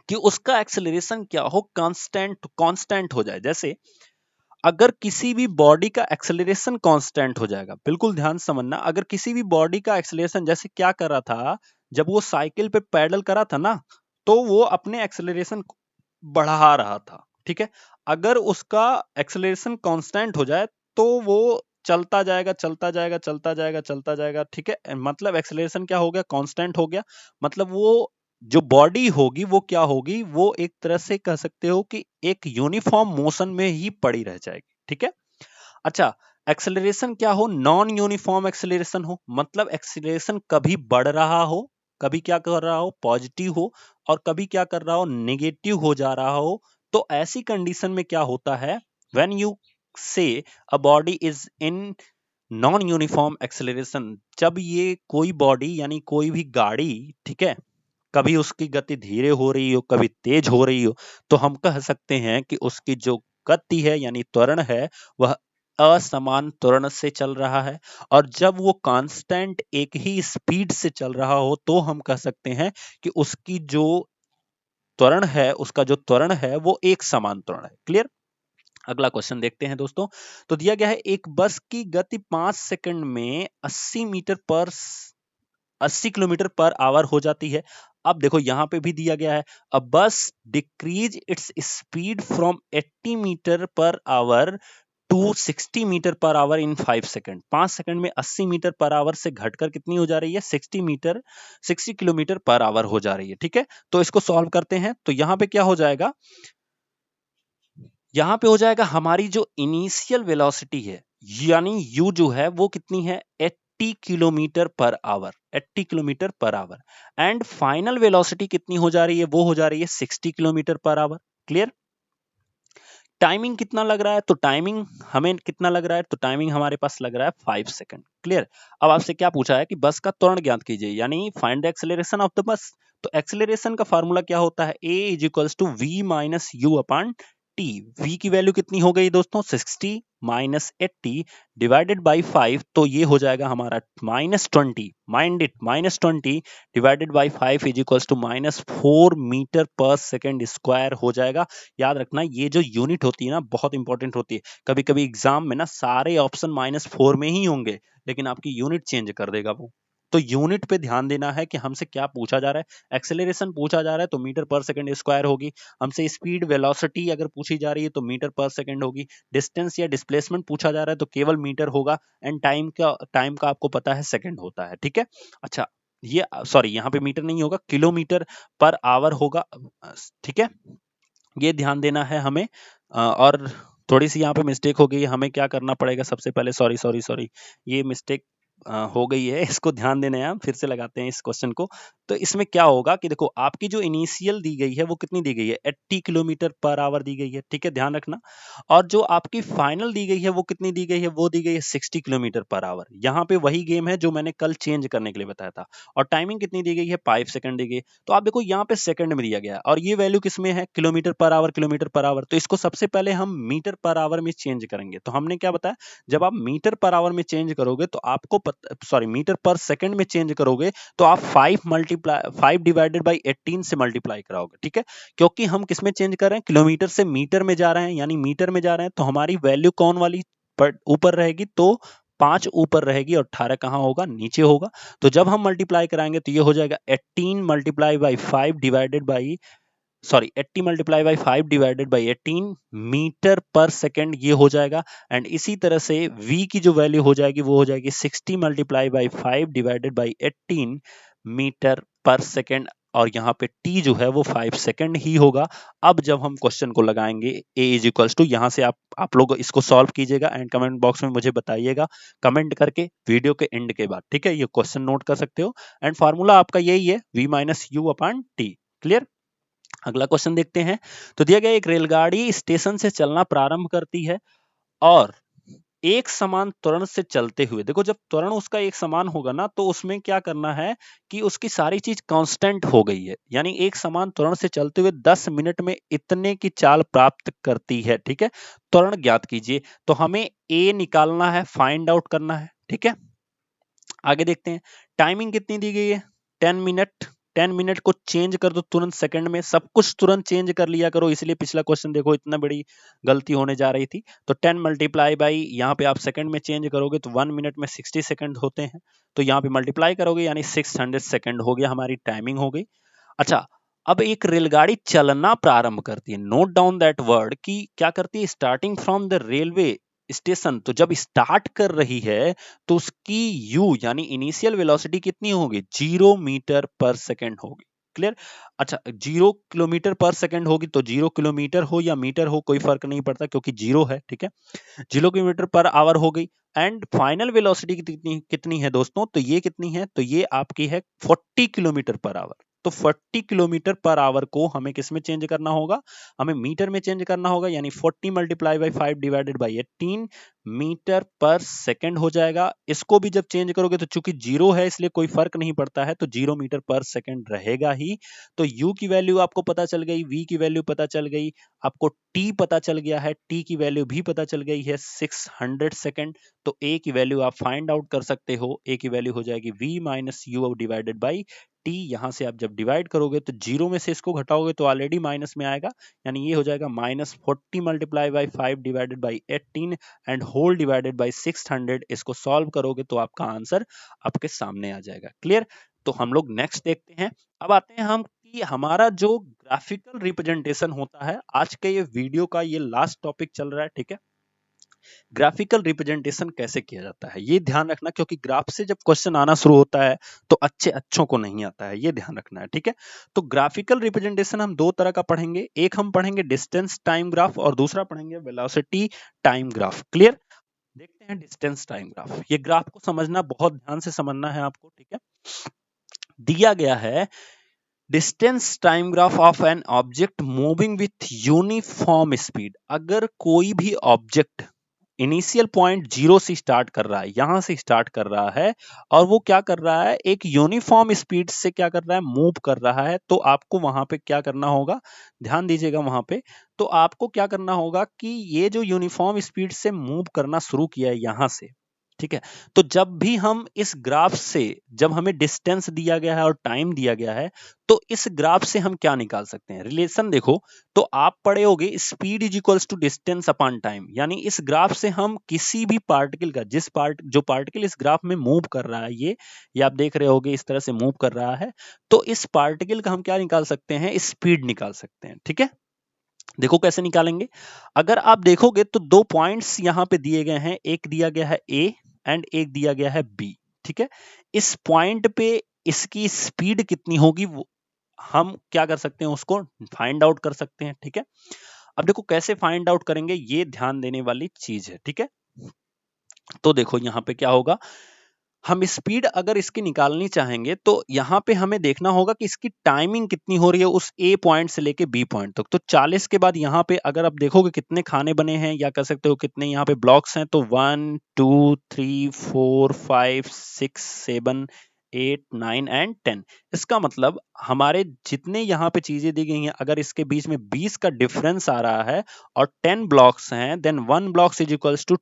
कि उसका एक्सेलरेशन क्या हो? कांस्टेंट कांस्टेंट हो जाए। जैसे अगर किसी भी बॉडी का एक्सेलरेशन कांस्टेंट हो जाएगा, बिल्कुल ध्यान से समझना, अगर किसी भी बॉडी का एक्सेलरेशन, जैसे क्या कर रहा था, जब वो साइकिल पे पैडल करा था ना, तो वो अपने एक्सेलरेशन बढ़ा रहा था, ठीक है। अगर उसका एक्सेलरेशन कांस्टेंट हो जाए तो वो चलता जाएगा चलता जाएगा चलता जाएगा चलता जाएगा, ठीक है। मतलब एक्सेलरेशन क्या हो गया? कांस्टेंट हो गया। मतलब वो जो बॉडी होगी वो क्या होगी? वो एक तरह से कह सकते हो कि एक यूनिफॉर्म मोशन में ही पड़ी रह जाएगी, ठीक है। अच्छा, एक्सेलरेशन क्या हो? नॉन यूनिफॉर्म एक्सेलरेशन हो, मतलब एक्सेलरेशन कभी बढ़ रहा हो, कभी क्या कर रहा हो? पॉजिटिव हो, और कभी क्या कर रहा हो? नेगेटिव हो जा रहा हो। तो ऐसी कंडीशन में क्या होता है? When you say a body is in non uniform acceleration, जब ये कोई बॉडी यानी कोई भी गाड़ी, ठीक है, कभी उसकी गति धीरे हो रही हो, कभी तेज हो रही हो, तो हम कह सकते हैं कि उसकी जो गति है यानी त्वरण है, वह असमान त्वरण से चल रहा है। और जब वो कांस्टेंट एक ही स्पीड से चल रहा हो, तो हम कह सकते हैं कि उसकी जो त्वरण है, उसका जो त्वरण है वो एक समान त्वरण है। क्लियर? अगला क्वेश्चन देखते हैं दोस्तों। तो दिया गया है एक बस की गति 5 सेकंड में 80 किलोमीटर पर आवर हो जाती है। अब देखो यहां पे भी दिया गया है, a bus decrease its speed from 80 metre per hour to 60 metre per hour in 5 second. 5 second में 80 मीटर पर आवर से घटकर कितनी हो जा रही है, 60 किलोमीटर पर आवर हो जा रही है। ठीक है, तो इसको सॉल्व करते हैं। तो यहां पे क्या हो जाएगा, यहां पे हो जाएगा हमारी जो इनिशियल वेलोसिटी है यानी u जो है वो कितनी है, 80 kilometre per hour, 80 kilometre per hour. And final velocity कितनी हो जा रही है, वो हो जा रही है 60 kilometre per hour. Clear. Timing कितना लग रहा है, तो टाइमिंग हमें कितना लग रहा है, तो टाइमिंग हमारे पास लग रहा है 5 सेकंड। क्लियर। अब आपसे क्या पूछा है कि बस का त्वरण ज्ञात कीजिए, यानी find the acceleration of the bus. तो एक्सेलरेशन का फार्मूला क्या होता है, a is equals to v minus u upon t. v की वैल्यू कितनी हो गई दोस्तों, 60 माइनस 80 डिवाइडेड बाई 5, तो ये हो जाएगा हमारा -20, mind it, -20 divided by 5 is equals to -4 metre per second square हो जाएगा। याद रखना ये जो यूनिट होती है ना बहुत इंपॉर्टेंट होती है। कभी कभी एग्जाम में ना सारे ऑप्शन -4 में ही होंगे, लेकिन आपकी यूनिट चेंज कर देगा वो। तो यूनिट पे ध्यान देना है कि हमसे क्या पूछा जा रहा है। एक्सेलरेशन पूछा जा रहा है तो मीटर पर सेकंड स्क्वायर होगी। हमसे स्पीड वेलोसिटी अगर पूछी जा रही है तो मीटर पर सेकंड होगी। डिस्टेंस या डिस्प्लेसमेंट पूछा जा रहा है तो केवल मीटर होगा। एंड टाइम का आपको पता है सेकंड होता है। ठीक है, अच्छा ये सॉरी यहाँ पे मीटर नहीं होगा, किलोमीटर पर आवर होगा। ठीक है, ये ध्यान देना है हमें। और थोड़ी सी यहाँ पे मिस्टेक हो गई है, हमें क्या करना पड़ेगा सबसे पहले, सॉरी सॉरी सॉरी, ये मिस्टेक हो गई है, इसको ध्यान देना है। हम फिर से लगाते हैं इस क्वेश्चन को। तो इसमें क्या होगा कि देखो आपकी जो इनिशियल दी गई है वो कितनी दी गई है, 80 किलोमीटर पर आवर दी गई है। ठीक है, ध्यान रखना। और जो आपकी फाइनल दी गई है वो कितनी दी गई है, वो दी गई है 60 किलोमीटर पर आवर। यहाँ पे वही गेम है जो मैंने कल चेंज करने के लिए बताया था। और टाइमिंग कितनी दी गई है, 5 सेकंड दी गई। तो आप देखो यहाँ पे सेकंड में दिया गया है और ये वैल्यू किसमें है, kilometre per hour, kilometre per hour. तो इसको सबसे पहले हम मीटर पर आवर में चेंज करेंगे। तो हमने क्या बताया, जब आप मीटर पर आवर में चेंज करोगे तो आपको सॉरी मीटर पर सेकंड में चेंज करोगे तो आप 5 डिवाइडेड बाई 18 से मल्टीप्लाई कराओगे। ठीक है, क्योंकि हम किस में चेंज कर रहे हैं, किलोमीटर से मीटर में जा रहे हैं, यानी मीटर में जा रहे हैं, तो हमारी वैल्यू कौन वाली ऊपर रहेगी, तो 5 ऊपर रहेगी और 18 कहां होगा, नीचे होगा। तो जब हम मल्टीप्लाई कराएंगे तो ये हो जाएगा 18 multiply by 5 divided by sorry 80 multiply by 5 divided by 18 metre per second, ये हो जाएगा। एंड इसी तरह से v की जो वैल्यू हो जाएगी वो हो जाएगी 60 multiply by 5 divided by 18 metre per second. और यहाँ पे t जो है वो 5 सेकंड ही होगा। अब जब हम क्वेश्चन को लगाएंगे a इज इक्वल्स टू, यहाँ से आप लोग इसको सॉल्व कीजिएगा एंड कमेंट बॉक्स में मुझे बताइएगा कमेंट करके वीडियो के एंड के बाद। ठीक है, ये क्वेश्चन नोट कर सकते हो। एंड फार्मूला आपका यही है, v minus u upon T. Clear. अगला क्वेश्चन देखते हैं। तो दिया गया एक रेलगाड़ी स्टेशन से चलना प्रारंभ करती है और एक समान त्वरण से चलते हुए, देखो जब त्वरण उसका एक समान होगा ना तो उसमें क्या करना है कि उसकी सारी चीज कांस्टेंट हो गई है, यानी एक समान त्वरण से चलते हुए 10 मिनट में इतने की चाल प्राप्त करती है। ठीक है, त्वरण ज्ञात कीजिए। तो हमें ए निकालना है, फाइंड आउट करना है। ठीक है, आगे देखते हैं। टाइमिंग कितनी दी गई है, 10 मिनट। 10 मिनट को चेंज कर दो तुरंत सेकंड में, सब कुछ तुरंत चेंज कर लिया करो, इसलिए पिछला क्वेश्चन देखो इतना बड़ी गलती होने जा रही थी। तो 10 मल्टीप्लाई बाई, यहाँ पे आप सेकंड में चेंज करोगे तो 1 मिनट में 60 सेकंड होते हैं, तो यहाँ पे मल्टीप्लाई करोगे यानी 600 सेकंड हो गया, हमारी टाइमिंग हो गई। अच्छा, अब एक रेलगाड़ी चलना प्रारंभ करती है, नोट डाउन दैट वर्ड, कि क्या करती है, starting from the railway station. तो जब स्टार्ट कर रही है तो उसकी u यानी इनिशियल वेलोसिटी कितनी होगी, 0 मीटर पर सेकंड होगी। क्लियर। अच्छा, 0 किलोमीटर पर सेकंड होगी तो 0 किलोमीटर हो या मीटर हो कोई फर्क नहीं पड़ता क्योंकि 0 है। ठीक है, 0 किलोमीटर पर आवर हो गई। एंड फाइनल वेलोसिटी कितनी कितनी है दोस्तों, तो ये कितनी है, तो ये आपकी है 40 किलोमीटर पर आवर। तो 40 किलोमीटर पर आवर को हमें किस में चेंज करना होगा, हमें मीटर में चेंज करना होगा, यानी 40 multiply by 5 divided by 18 metre per second हो जाएगा। इसको भी जब चेंज करोगे तो चूंकि 0 है इसलिए कोई फर्क नहीं पड़ता है, तो 0 मीटर पर सेकंड रहेगा ही। तो u की वैल्यू आपको पता चल गई, v की वैल्यू पता चल गई, आपको t पता चल गया है, t की वैल्यू भी पता चल गई है 600 सेकंड। तो a की वैल्यू आप फाइंड आउट कर सकते हो, a की वैल्यू हो जाएगी v minus you divided by t, यहां से आप जब डिवाइड करोगे तो 0 में से इसको घटाओगे तो ऑलरेडी माइनस में आएगा, यानी ये हो जाएगा -40 multiply by 5 divided by 18 and whole divided by 600। इसको सॉल्व करोगे तो आपका आंसर आपके सामने आ जाएगा। क्लियर? तो हम लोग नेक्स्ट देखते हैं। अब आते हैं हम कि हमारा जो ग्राफिकल रिप्रेजेंटेशन होता है, आज के ये वीडियो का ये लास्ट टॉपिक चल रहा है, ठीक है। ग्राफिकल रिप्रेजेंटेशन कैसे किया जाता है ये ध्यान रखना, क्योंकि ग्राफ से जब क्वेश्चन आना शुरू होता है तो अच्छों को नहीं आता है, ये ध्यान रखना है, ठीक है। तो ग्राफिकल रिप्रेजेंटेशन हम दो तरह का पढ़ेंगे, एक हम पढ़ेंगे डिस्टेंस टाइम ग्राफ और दूसरा पढ़ेंगे वेलोसिटी टाइम ग्राफ। क्लियर? देखते हैं डिस्टेंस टाइम ग्राफ। ये ग्राफ को समझना बहुत ध्यान से समझना है आपको, ठीक है। दिया गया है distance time graph of an object moving with uniform speed. अगर कोई भी ऑब्जेक्ट इनिशियल पॉइंट 0 से स्टार्ट कर रहा है, यहां से स्टार्ट कर रहा है, और वो क्या कर रहा है, एक यूनिफॉर्म स्पीड से क्या कर रहा है, मूव कर रहा है, तो आपको वहां पे क्या करना होगा, ध्यान दीजिएगा वहां पे। तो आपको क्या करना होगा कि ये जो यूनिफॉर्म स्पीड से मूव करना शुरू किया है यहां से, ठीक है, तो जब भी हम इस ग्राफ से, जब हमें डिस्टेंस दिया गया है और टाइम दिया गया है, तो इस ग्राफ से हम क्या निकाल सकते हैं, रिलेशन देखो। तो आप पढ़े होगे speed is equals to distance upon time, यानी इस ग्राफ से हम किसी भी पार्टिकल का, जो पार्टिकल इस ग्राफ में मूव कर रहा है, ये आप देख रहे होगे इस तरह से मूव कर रहा है, तो इस पार्टिकल का हम क्या निकाल सकते हैं, स्पीड निकाल सकते हैं, ठीक है। देखो कैसे निकालेंगे। अगर आप देखोगे तो दो पॉइंट्स यहां पे दिए गए हैं, एक दिया गया है ए एंड एक दिया गया है बी, ठीक है। इस पॉइंट पे इसकी स्पीड कितनी होगी वो हम क्या कर सकते हैं, उसको फाइंड आउट कर सकते हैं, ठीक है। अब देखो कैसे फाइंड आउट करेंगे, ये ध्यान देने वाली चीज है, ठीक है। तो देखो यहां पे क्या होगा, हम स्पीड अगर इसकी निकालनी चाहेंगे तो यहाँ पे हमें देखना होगा कि इसकी टाइमिंग कितनी हो रही है उस ए पॉइंट से लेके बी पॉइंट तक। तो 40 के बाद यहाँ पे अगर आप देखोगे कितने खाने बने हैं, या कह सकते हो कितने यहाँ पे ब्लॉक्स हैं, तो 1 2 3 4 5 6 7 8 9 एंड 10। इसका मतलब हमारे जितने यहाँ पे चीजें दी गई हैं, अगर इसके बीच में 20 का डिफरेंस आ रहा है और 10 ब्लॉक्स हैं, then 1 blocks is equals to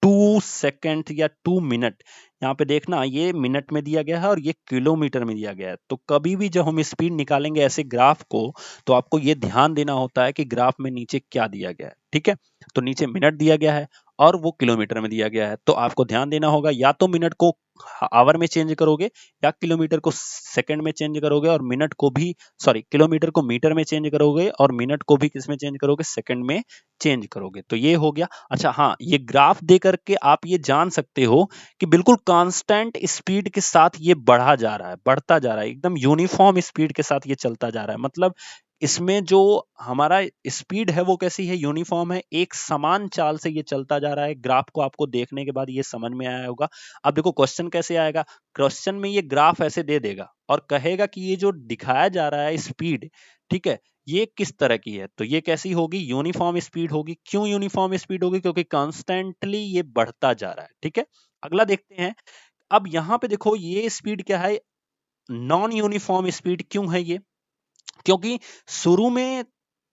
2 second या 2 मिनट। यहाँ पे देखना ये मिनट में दिया गया है और ये किलोमीटर में दिया गया है। तो कभी भी जब हम स्पीड निकालेंगे ऐसे ग्राफ को, तो आपको ये ध्यान देना होता है कि ग्राफ में नीचे क्या दिया गया है, ठीक है। तो नीचे मिनट दिया गया है और वो किलोमीटर में दिया गया है, तो आपको ध्यान देना होगा या तो मिनट को आवर में चेंज करोगे, या किलोमीटर को सेकंड में चेंज करोगे, और मिनट को भी, सॉरी, किलोमीटर को मीटर में चेंज करोगे और मिनट को भी किस में चेंज करोगे, सेकंड में चेंज करोगे। तो ये हो गया। अच्छा हाँ, ये ग्राफ दे करके आप ये जान सकते हो कि बिल्कुल कांस्टेंट स्पीड के साथ ये बढ़ा जा रहा है, बढ़ता जा रहा है, एकदम यूनिफॉर्म स्पीड के साथ ये चलता जा रहा है। मतलब इसमें जो हमारा स्पीड है वो कैसी है, यूनिफॉर्म है, एक समान चाल से ये चलता जा रहा है। ग्राफ को आपको देखने के बाद ये समझ में आया होगा। अब देखो क्वेश्चन कैसे आएगा, क्वेश्चन में ये ग्राफ ऐसे दे देगा और कहेगा कि ये जो दिखाया जा रहा है स्पीड, ठीक है, ये किस तरह की है, तो ये कैसी होगी, यूनिफॉर्म स्पीड होगी। क्यों यूनिफॉर्म स्पीड होगी, क्योंकि कॉन्स्टेंटली ये बढ़ता जा रहा है, ठीक है। अगला देखते हैं। अब यहां पे देखो ये स्पीड क्या है, नॉन यूनिफॉर्म स्पीड। क्यों है ये, क्योंकि शुरू में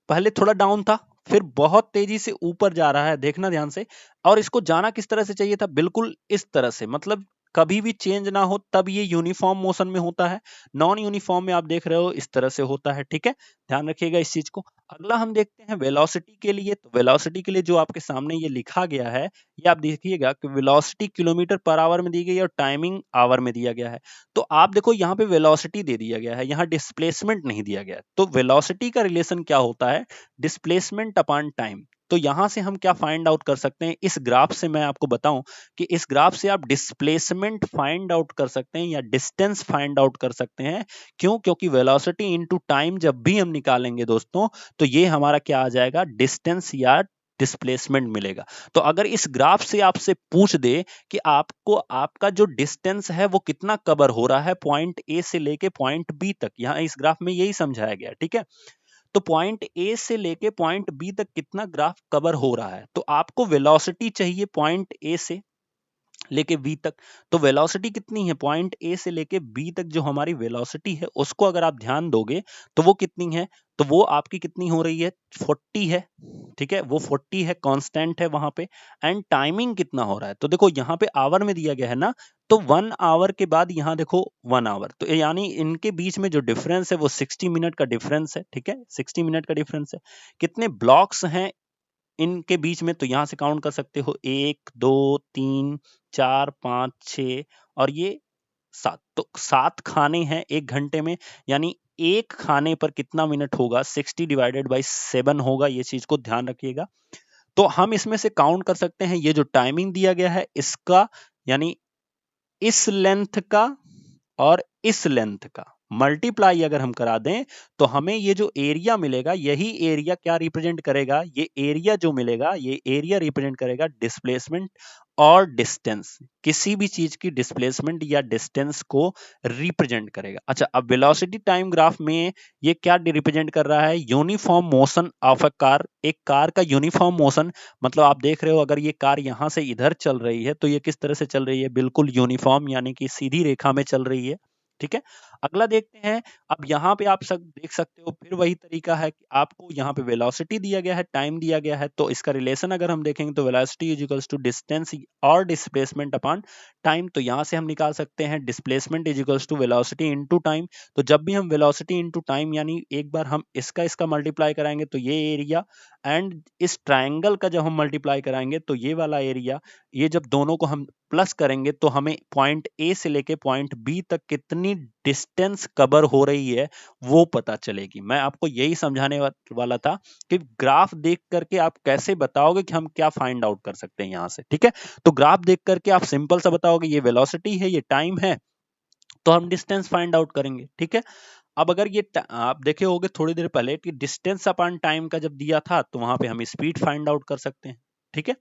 पहले थोड़ा डाउन था, फिर बहुत तेजी से ऊपर जा रहा है, देखना ध्यान से। और इसको जाना किस तरह से चाहिए था, बिल्कुल इस तरह से, मतलब कभी भी चेंज ना हो तब ये यूनिफॉर्म मोशन में होता है। नॉन यूनिफॉर्म में आप देख रहे हो इस तरह से होता है, ठीक है। ध्यान रखिएगा इस चीज को। अगला हम देखते हैं वेलोसिटी के लिए। तो वेलोसिटी के लिए जो आपके सामने ये लिखा गया है, ये आप देखिएगा कि वेलोसिटी किलोमीटर पर आवर में दी गई है और टाइमिंग आवर में दिया गया है। तो आप देखो यहाँ पे वेलोसिटी दे दिया गया है, यहाँ डिस्प्लेसमेंट नहीं दिया गया है। तो वेलोसिटी का रिलेशन क्या होता है, डिस्प्लेसमेंट अपॉन टाइम। तो यहां से हम क्या फाइंड आउट कर सकते हैं, इस ग्राफ से मैं आपको बताऊं कि इस ग्राफ से आप डिस्प्लेसमेंट फाइंड आउट कर सकते हैं या डिस्टेंस फाइंड आउट कर सकते हैं। क्यों, क्योंकि वेलोसिटी इनटू टाइम जब भी हम निकालेंगे दोस्तों, तो ये हमारा क्या आ जाएगा, डिस्टेंस या डिस्प्लेसमेंट मिलेगा। तो अगर इस ग्राफ से आपसे पूछ दे कि आपको आपका जो डिस्टेंस है वो कितना कवर हो रहा है पॉइंट ए से लेके पॉइंट बी तक, यहां इस ग्राफ में यही समझाया गया, ठीक है। तो पॉइंट ए से लेके पॉइंट बी तक कितना ग्राफ कवर हो रहा है, तो आपको वेलोसिटी चाहिए पॉइंट ए से, लेके बी तक। तो वेलोसिटी कितनी है, पॉइंट ए से लेके बी तक जो हमारी वेलोसिटी है उसको अगर आप ध्यान दोगे तो वो कितनी है, तो वो आपकी कितनी हो रही है, 40 है। ठीक है, वो 40 है, कांस्टेंट है वहां पे। एंड टाइमिंग कितना हो रहा है, तो देखो यहाँ पे आवर में दिया गया है ना, तो 1 आवर के बाद यहाँ देखो 1 आवर, तो यानी इनके बीच में जो डिफरेंस है वो 60 मिनट का डिफरेंस है। ठीक है, 60 मिनट का डिफरेंस है। कितने ब्लॉक्स हैं इनके बीच में, तो यहां से काउंट कर सकते हो, 1 2 3 4 5 6 और ये 7, तो 7 खाने हैं 1 घंटे में। यानी एक खाने पर कितना मिनट होगा, 60 डिवाइडेड बाई 7 होगा, ये चीज को ध्यान रखिएगा। तो हम इसमें से काउंट कर सकते हैं ये जो टाइमिंग दिया गया है इसका, यानी इस लेंथ का और इस लेंथ का मल्टीप्लाई अगर हम करा दें तो हमें ये जो एरिया मिलेगा, यही एरिया क्या रिप्रेजेंट करेगा, ये एरिया जो मिलेगा ये एरिया रिप्रेजेंट करेगा डिस्प्लेसमेंट और डिस्टेंस, किसी भी चीज की डिस्प्लेसमेंट या डिस्टेंस को रिप्रेजेंट करेगा। अच्छा, अब वेलोसिटी टाइम ग्राफ में ये क्या रिप्रेजेंट कर रहा है, uniform motion of a car, एक कार का यूनिफॉर्म मोशन। मतलब आप देख रहे हो अगर ये कार यहां से इधर चल रही है तो ये किस तरह से चल रही है, बिल्कुल यूनिफॉर्म, यानी कि सीधी रेखा में चल रही है। ठीक है, अगला देखते हैं। अब यहाँ पे आप सब देख सकते हो, फिर वही तरीका है कि आपको यहाँ पे वेलोसिटी दिया गया है, टाइम दिया गया है, तो इसका रिलेशन अगर हम देखेंगे तो velocity is equals to distance और डिस्प्लेसमेंट अपॉन टाइम। तो यहाँ से हम निकाल सकते हैं displacement is equals to velocity into time. तो जब भी हम वेलोसिटी इनटू टाइम, यानी एक बार हम इसका इसका मल्टीप्लाई कराएंगे तो ये एरिया, एंड इस ट्राइंगल का जब हम मल्टीप्लाई कराएंगे तो ये वाला एरिया, ये जब दोनों को हम प्लस करेंगे तो हमें पॉइंट ए से लेके पॉइंट बी तक कितनी डिस्टेंस कवर हो रही है वो पता चलेगी। मैं आपको यही समझाने वाला था कि ग्राफ देख करके आप कैसे बताओगे कि हम क्या फाइंड आउट कर सकते हैं यहां से। ठीक है, तो ग्राफ देख करके आप सिंपल सा बताओगे ये वेलोसिटी है, ये टाइम है, तो हम डिस्टेंस फाइंड आउट करेंगे। ठीक है, अब अगर ये आप देखे होगे थोड़ी देर पहले कि डिस्टेंस अपॉन टाइम का जब दिया था तो वहां पे हम स्पीड फाइंड आउट कर सकते हैं। ठीक है,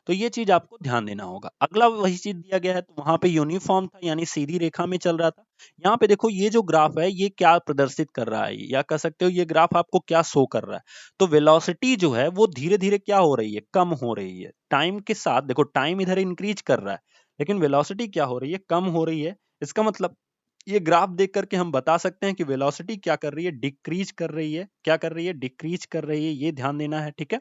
तो ये चीज आपको ध्यान देना होगा। अगला वही चीज दिया गया है, तो वहां पे यूनिफॉर्म था, यानी सीधी रेखा में चल रहा था। यहाँ पे देखो ये जो ग्राफ है ये क्या प्रदर्शित कर रहा है, या कह सकते हो ये ग्राफ आपको क्या शो कर रहा है, तो वेलोसिटी जो है वो धीरे धीरे क्या हो रही है, कम हो रही है टाइम के साथ। देखो टाइम इधर इंक्रीज कर रहा है, लेकिन वेलोसिटी क्या हो रही है, कम हो रही है। इसका मतलब ये ग्राफ देख करके हम बता सकते हैं कि वेलोसिटी क्या कर रही है, डिक्रीज कर रही है। क्या कर रही है, डिक्रीज कर रही है, ये ध्यान देना है। ठीक है,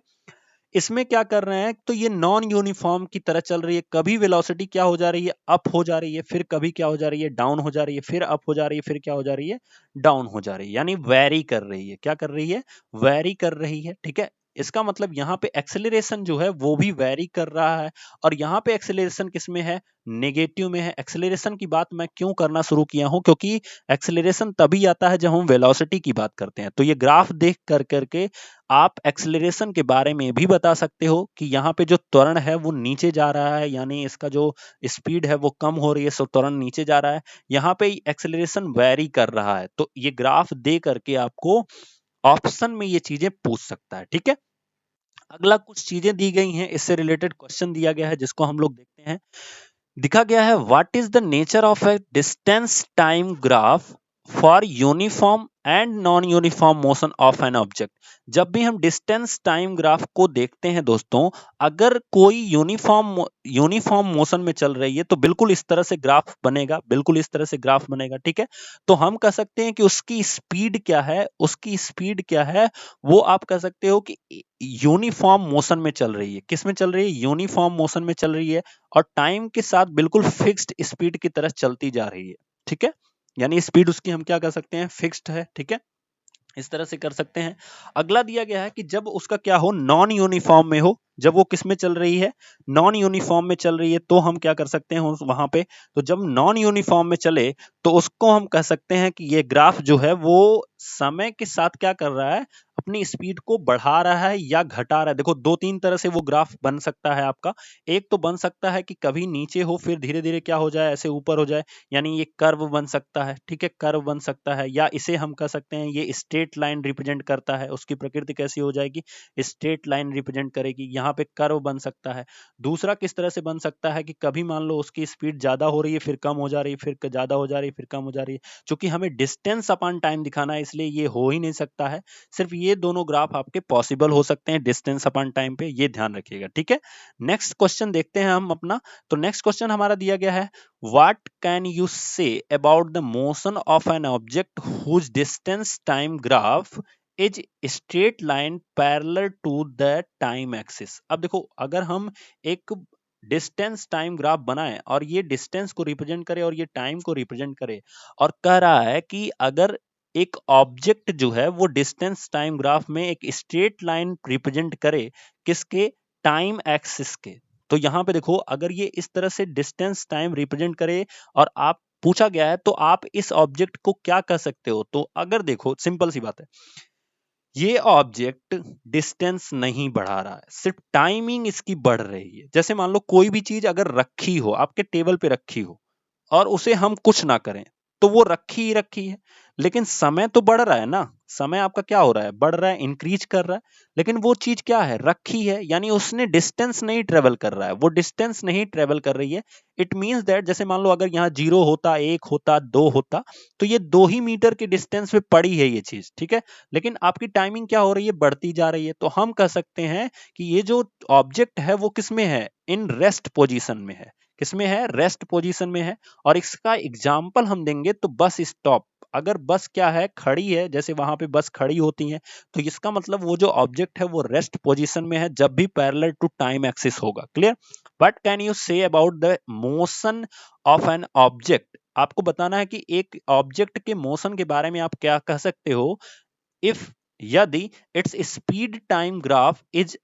इसमें क्या कर रहे हैं, तो ये नॉन यूनिफॉर्म की तरह चल रही है। कभी वेलोसिटी क्या हो जा रही है, अप हो जा रही है, फिर कभी क्या हो जा रही है, डाउन हो जा रही है, फिर अप हो जा रही है, फिर क्या हो जा रही है, डाउन हो जा रही है, यानी वेरी कर रही है। क्या कर रही है, वेरी कर रही है। ठीक है, इसका मतलब यहाँ पे एक्सेलरेशन जो है वो भी वेरी कर रहा है, और यहाँ पे एक्सेलरेशन किसमें है, नेगेटिव में है। एक्सेलरेशन की बात मैं क्यों करना शुरू किया हूं, क्योंकि एक्सेलरेशन तभी आता है जब हम वेलोसिटी की बात करते हैं। तो ये ग्राफ देख कर करके आप एक्सेलरेशन के बारे में भी बता सकते हो कि यहाँ पे जो त्वरण है वो नीचे जा रहा है, यानी इसका जो स्पीड है वो कम हो रही है, सो त्वरण नीचे जा रहा है। यहाँ पे एक्सेलरेशन वेरी कर रहा है, तो ये ग्राफ दे करके आपको ऑप्शन में ये चीजें पूछ सकता है। ठीक है, अगला कुछ चीजें दी गई हैं, इससे रिलेटेड क्वेश्चन दिया गया है जिसको हम लोग देखते हैं। दिखा गया है, what is the nature of A distance time graph for uniform and non uniform motion of an object. जब भी हम डिस्टेंस टाइम ग्राफ को देखते हैं दोस्तों, अगर कोई यूनिफॉर्म मोशन में चल रही है तो बिल्कुल इस तरह से ग्राफ बनेगा, बिल्कुल इस तरह से ग्राफ बनेगा। ठीक है, तो हम कह सकते हैं कि उसकी स्पीड क्या है, उसकी स्पीड क्या है, वो आप कह सकते हो कि यूनिफॉर्म मोशन में चल रही है। किस में चल रही है, यूनिफॉर्म मोशन में चल रही है, और टाइम के साथ बिल्कुल फिक्स्ड स्पीड की तरह चलती जा रही है। ठीक है, यानी स्पीड उसकी हम क्या कर सकते हैं, फिक्स्ड है। ठीक है, इस तरह से कर सकते हैं। अगला दिया गया है कि जब उसका क्या हो, नॉन यूनिफॉर्म में हो, जब वो किस में चल रही है, नॉन यूनिफॉर्म में चल रही है, तो हम क्या कर सकते हैं वहां पे, तो जब नॉन यूनिफॉर्म में चले तो उसको हम कह सकते हैं कि ये ग्राफ जो है वो समय के साथ क्या कर रहा है, अपनी स्पीड को बढ़ा रहा है या घटा रहा है। देखो दो तीन तरह से वो ग्राफ बन सकता है आपका। एक तो बन सकता है कि कभी नीचे हो फिर धीरे धीरे क्या हो जाए, ऐसे ऊपर हो जाए, यानी ये कर्व बन सकता है। ठीक है, कर्व बन सकता है, या इसे हम कह सकते हैं ये स्ट्रेट लाइन रिप्रेजेंट करता है। उसकी प्रकृति कैसी हो जाएगी, स्ट्रेट लाइन रिप्रेजेंट करेगी। यहाँ यहाँ पे कर्व बन सकता है। दूसरा किस तरह से बन सकता है कि कभी मान लो उसकी स्पीड ज्यादा हो रही है फिर कम हो जा रही है, फिर ज्यादा हो जा रही है फिर कम हो जा रही है। चूंकि हमें डिस्टेंस अपॉन टाइम दिखाना है इसलिए ये हो ही नहीं सकता है। सिर्फ ये दोनों ग्राफ आपके पॉसिबल हो सकते हैं डिस्टेंस अपॉन टाइम पे, ये ध्यान रखिएगा, ठीक है। नेक्स्ट क्वेश्चन देखते हैं हम अपना। तो नेक्स्ट क्वेश्चन हमारा दिया गया है, what can you say about the motion of an object whose distance time graph is straight line parallel to the time axis. अब देखो अगर हम एक डिस्टेंस टाइम ग्राफ बनाए और ये डिस्टेंस को रिप्रेजेंट करे और ये टाइम को रिप्रेजेंट करे, और कह रहा है कि अगर एक ऑब्जेक्ट जो है वो डिस्टेंस टाइम ग्राफ में एक स्ट्रेट लाइन रिप्रेजेंट करे, किसके, टाइम एक्सिस के। तो यहां पे देखो अगर ये इस तरह से डिस्टेंस टाइम रिप्रेजेंट करे और आप पूछा गया है तो आप इस ऑब्जेक्ट को क्या कह सकते हो। तो अगर देखो सिंपल सी बात है, ये ऑब्जेक्ट डिस्टेंस नहीं बढ़ा रहा है, सिर्फ टाइमिंग इसकी बढ़ रही है। जैसे मान लो कोई भी चीज अगर रखी हो, आपके टेबल पे रखी हो और उसे हम कुछ ना करें तो वो रखी ही रखी है, लेकिन समय तो बढ़ रहा है ना, समय आपका क्या हो रहा है, बढ़ रहा है, इंक्रीज कर रहा है। लेकिन वो चीज क्या है, रखी है, यानी उसने डिस्टेंस नहीं ट्रेवल कर रहा है, वो डिस्टेंस नहीं ट्रेवल कर रही है। इट मींस दैट जैसे मान लो अगर यहाँ 0 होता, 1 होता, 2 होता, तो ये 2 ही मीटर के डिस्टेंस पे पड़ी है ये चीज, ठीक है। लेकिन आपकी टाइमिंग क्या हो रही है, बढ़ती जा रही है। तो हम कह सकते हैं कि ये जो ऑब्जेक्ट है वो किसमें है, इन रेस्ट पोजीशन में है। किसमें है, रेस्ट पोजीशन में है। और इसका एग्जाम्पल हम देंगे तो बस स्टॉप। अगर बस क्या है, खड़ी है, जैसे वहां पे बस खड़ी होती है, तो इसका मतलब वो जो ऑब्जेक्ट है वो रेस्ट पोजीशन में है जब भी पैरेलल टू टाइम एक्सिस होगा। Clear. What can you say about the motion of an object. आपको बताना है कि एक ऑब्जेक्ट के मोशन के बारे में आप क्या कह सकते हो, इफ, यदि its speed time graph is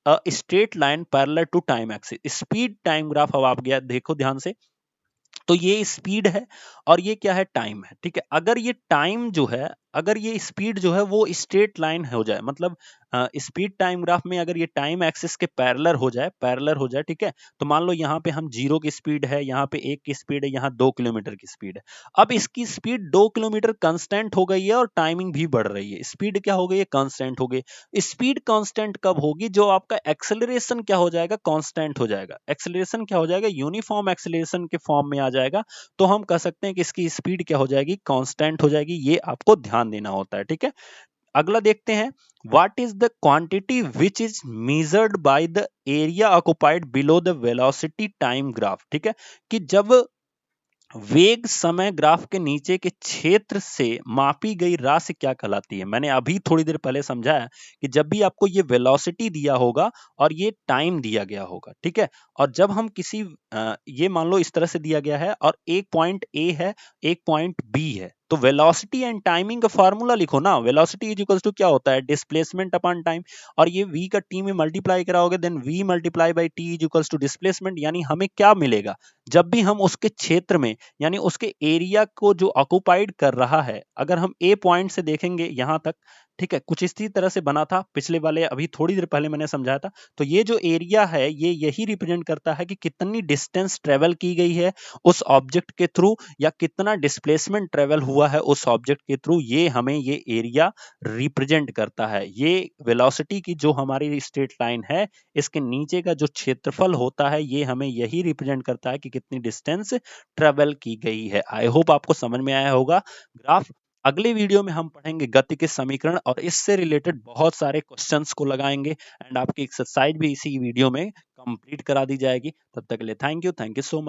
a straight line parallel to time axis. Speed time graph अब आप गया देखो ध्यान से, तो ये स्पीड है और ये क्या है, टाइम है, ठीक है। अगर ये टाइम जो है, अगर ये स्पीड जो है वो स्ट्रेट लाइन हो जाए, मतलब स्पीड टाइम ग्राफ में अगर ये टाइम एक्सिस के पैरेलल हो जाए, पैरेलल हो जाए, ठीक है। तो मान लो यहाँ पे हम 0 की स्पीड है, यहाँ पे 1 की स्पीड है, यहाँ 2 किलोमीटर की स्पीड है। अब इसकी स्पीड 2 किलोमीटर कांस्टेंट हो गई है और टाइमिंग भी बढ़ रही है, स्पीड क्या हो गई है, कांस्टेंट हो गई। स्पीड कांस्टेंट कब होगी, जो आपका एक्सेलरेशन क्या हो जाएगा, कांस्टेंट हो जाएगा। एक्सेलरेशन क्या हो जाएगा, यूनिफॉर्म एक्सेलरेशन के फॉर्म में आ जाएगा। तो हम कह सकते हैं कि इसकी स्पीड क्या हो जाएगी, कांस्टेंट हो जाएगी। ये आपको ध्यान देना होता है, ठीक है। अगला देखते हैं, what is the quantity which is measured by the area occupied below the velocity time graph. ठीक है, कि जब वेग समय ग्राफ के नीचे के क्षेत्र से मापी गई राशि क्या कहलाती है। मैंने अभी थोड़ी देर पहले समझाया कि जब भी आपको ये वेलोसिटी दिया होगा और ये टाइम दिया गया होगा, ठीक है, और जब हम किसी ये मान लो इस तरह से दिया गया है और एक पॉइंट ए है, एक पॉइंट बी है, तो वेलोसिटी एंड टाइमिंग का फार्मूला लिखो ना। वेलोसिटी इज इक्वल्स टू क्या होता है, डिस्प्लेसमेंट अपॉन टाइम, और ये v का t में मल्टीप्लाई कराओगे then v multiply by t is equals to displacement. यानी हमें क्या मिलेगा, जब भी हम उसके क्षेत्र में, यानी उसके एरिया को जो ऑक्युपाइड कर रहा है, अगर हम ए पॉइंट से देखेंगे यहां तक, ठीक है, कुछ इसी तरह से बना था पिछले वाले, अभी थोड़ी देर पहले मैंने समझाया था। तो ये जो एरिया है ये यही रिप्रेजेंट करता है कि कितनी डिस्टेंस ट्रेवल की गई है उस ऑब्जेक्ट के थ्रू, या कितना डिस्प्लेसमेंट ट्रेवल हुआ है उस ऑब्जेक्ट के थ्रू। ये हमें ये एरिया रिप्रेजेंट करता है। ये वेलोसिटी की जो हमारी स्ट्रेट लाइन है, इसके नीचे का जो क्षेत्रफल होता है, ये हमें यही रिप्रेजेंट करता है कि कितनी डिस्टेंस ट्रेवल की गई है। आई होप आपको समझ में आया होगा ग्राफ। अगले वीडियो में हम पढ़ेंगे गति के समीकरण और इससे रिलेटेड बहुत सारे क्वेश्चंस को लगाएंगे एंड आपकी एक्सरसाइज भी इसी वीडियो में कंप्लीट करा दी जाएगी। तब तक के लिए थैंक यू सो मच।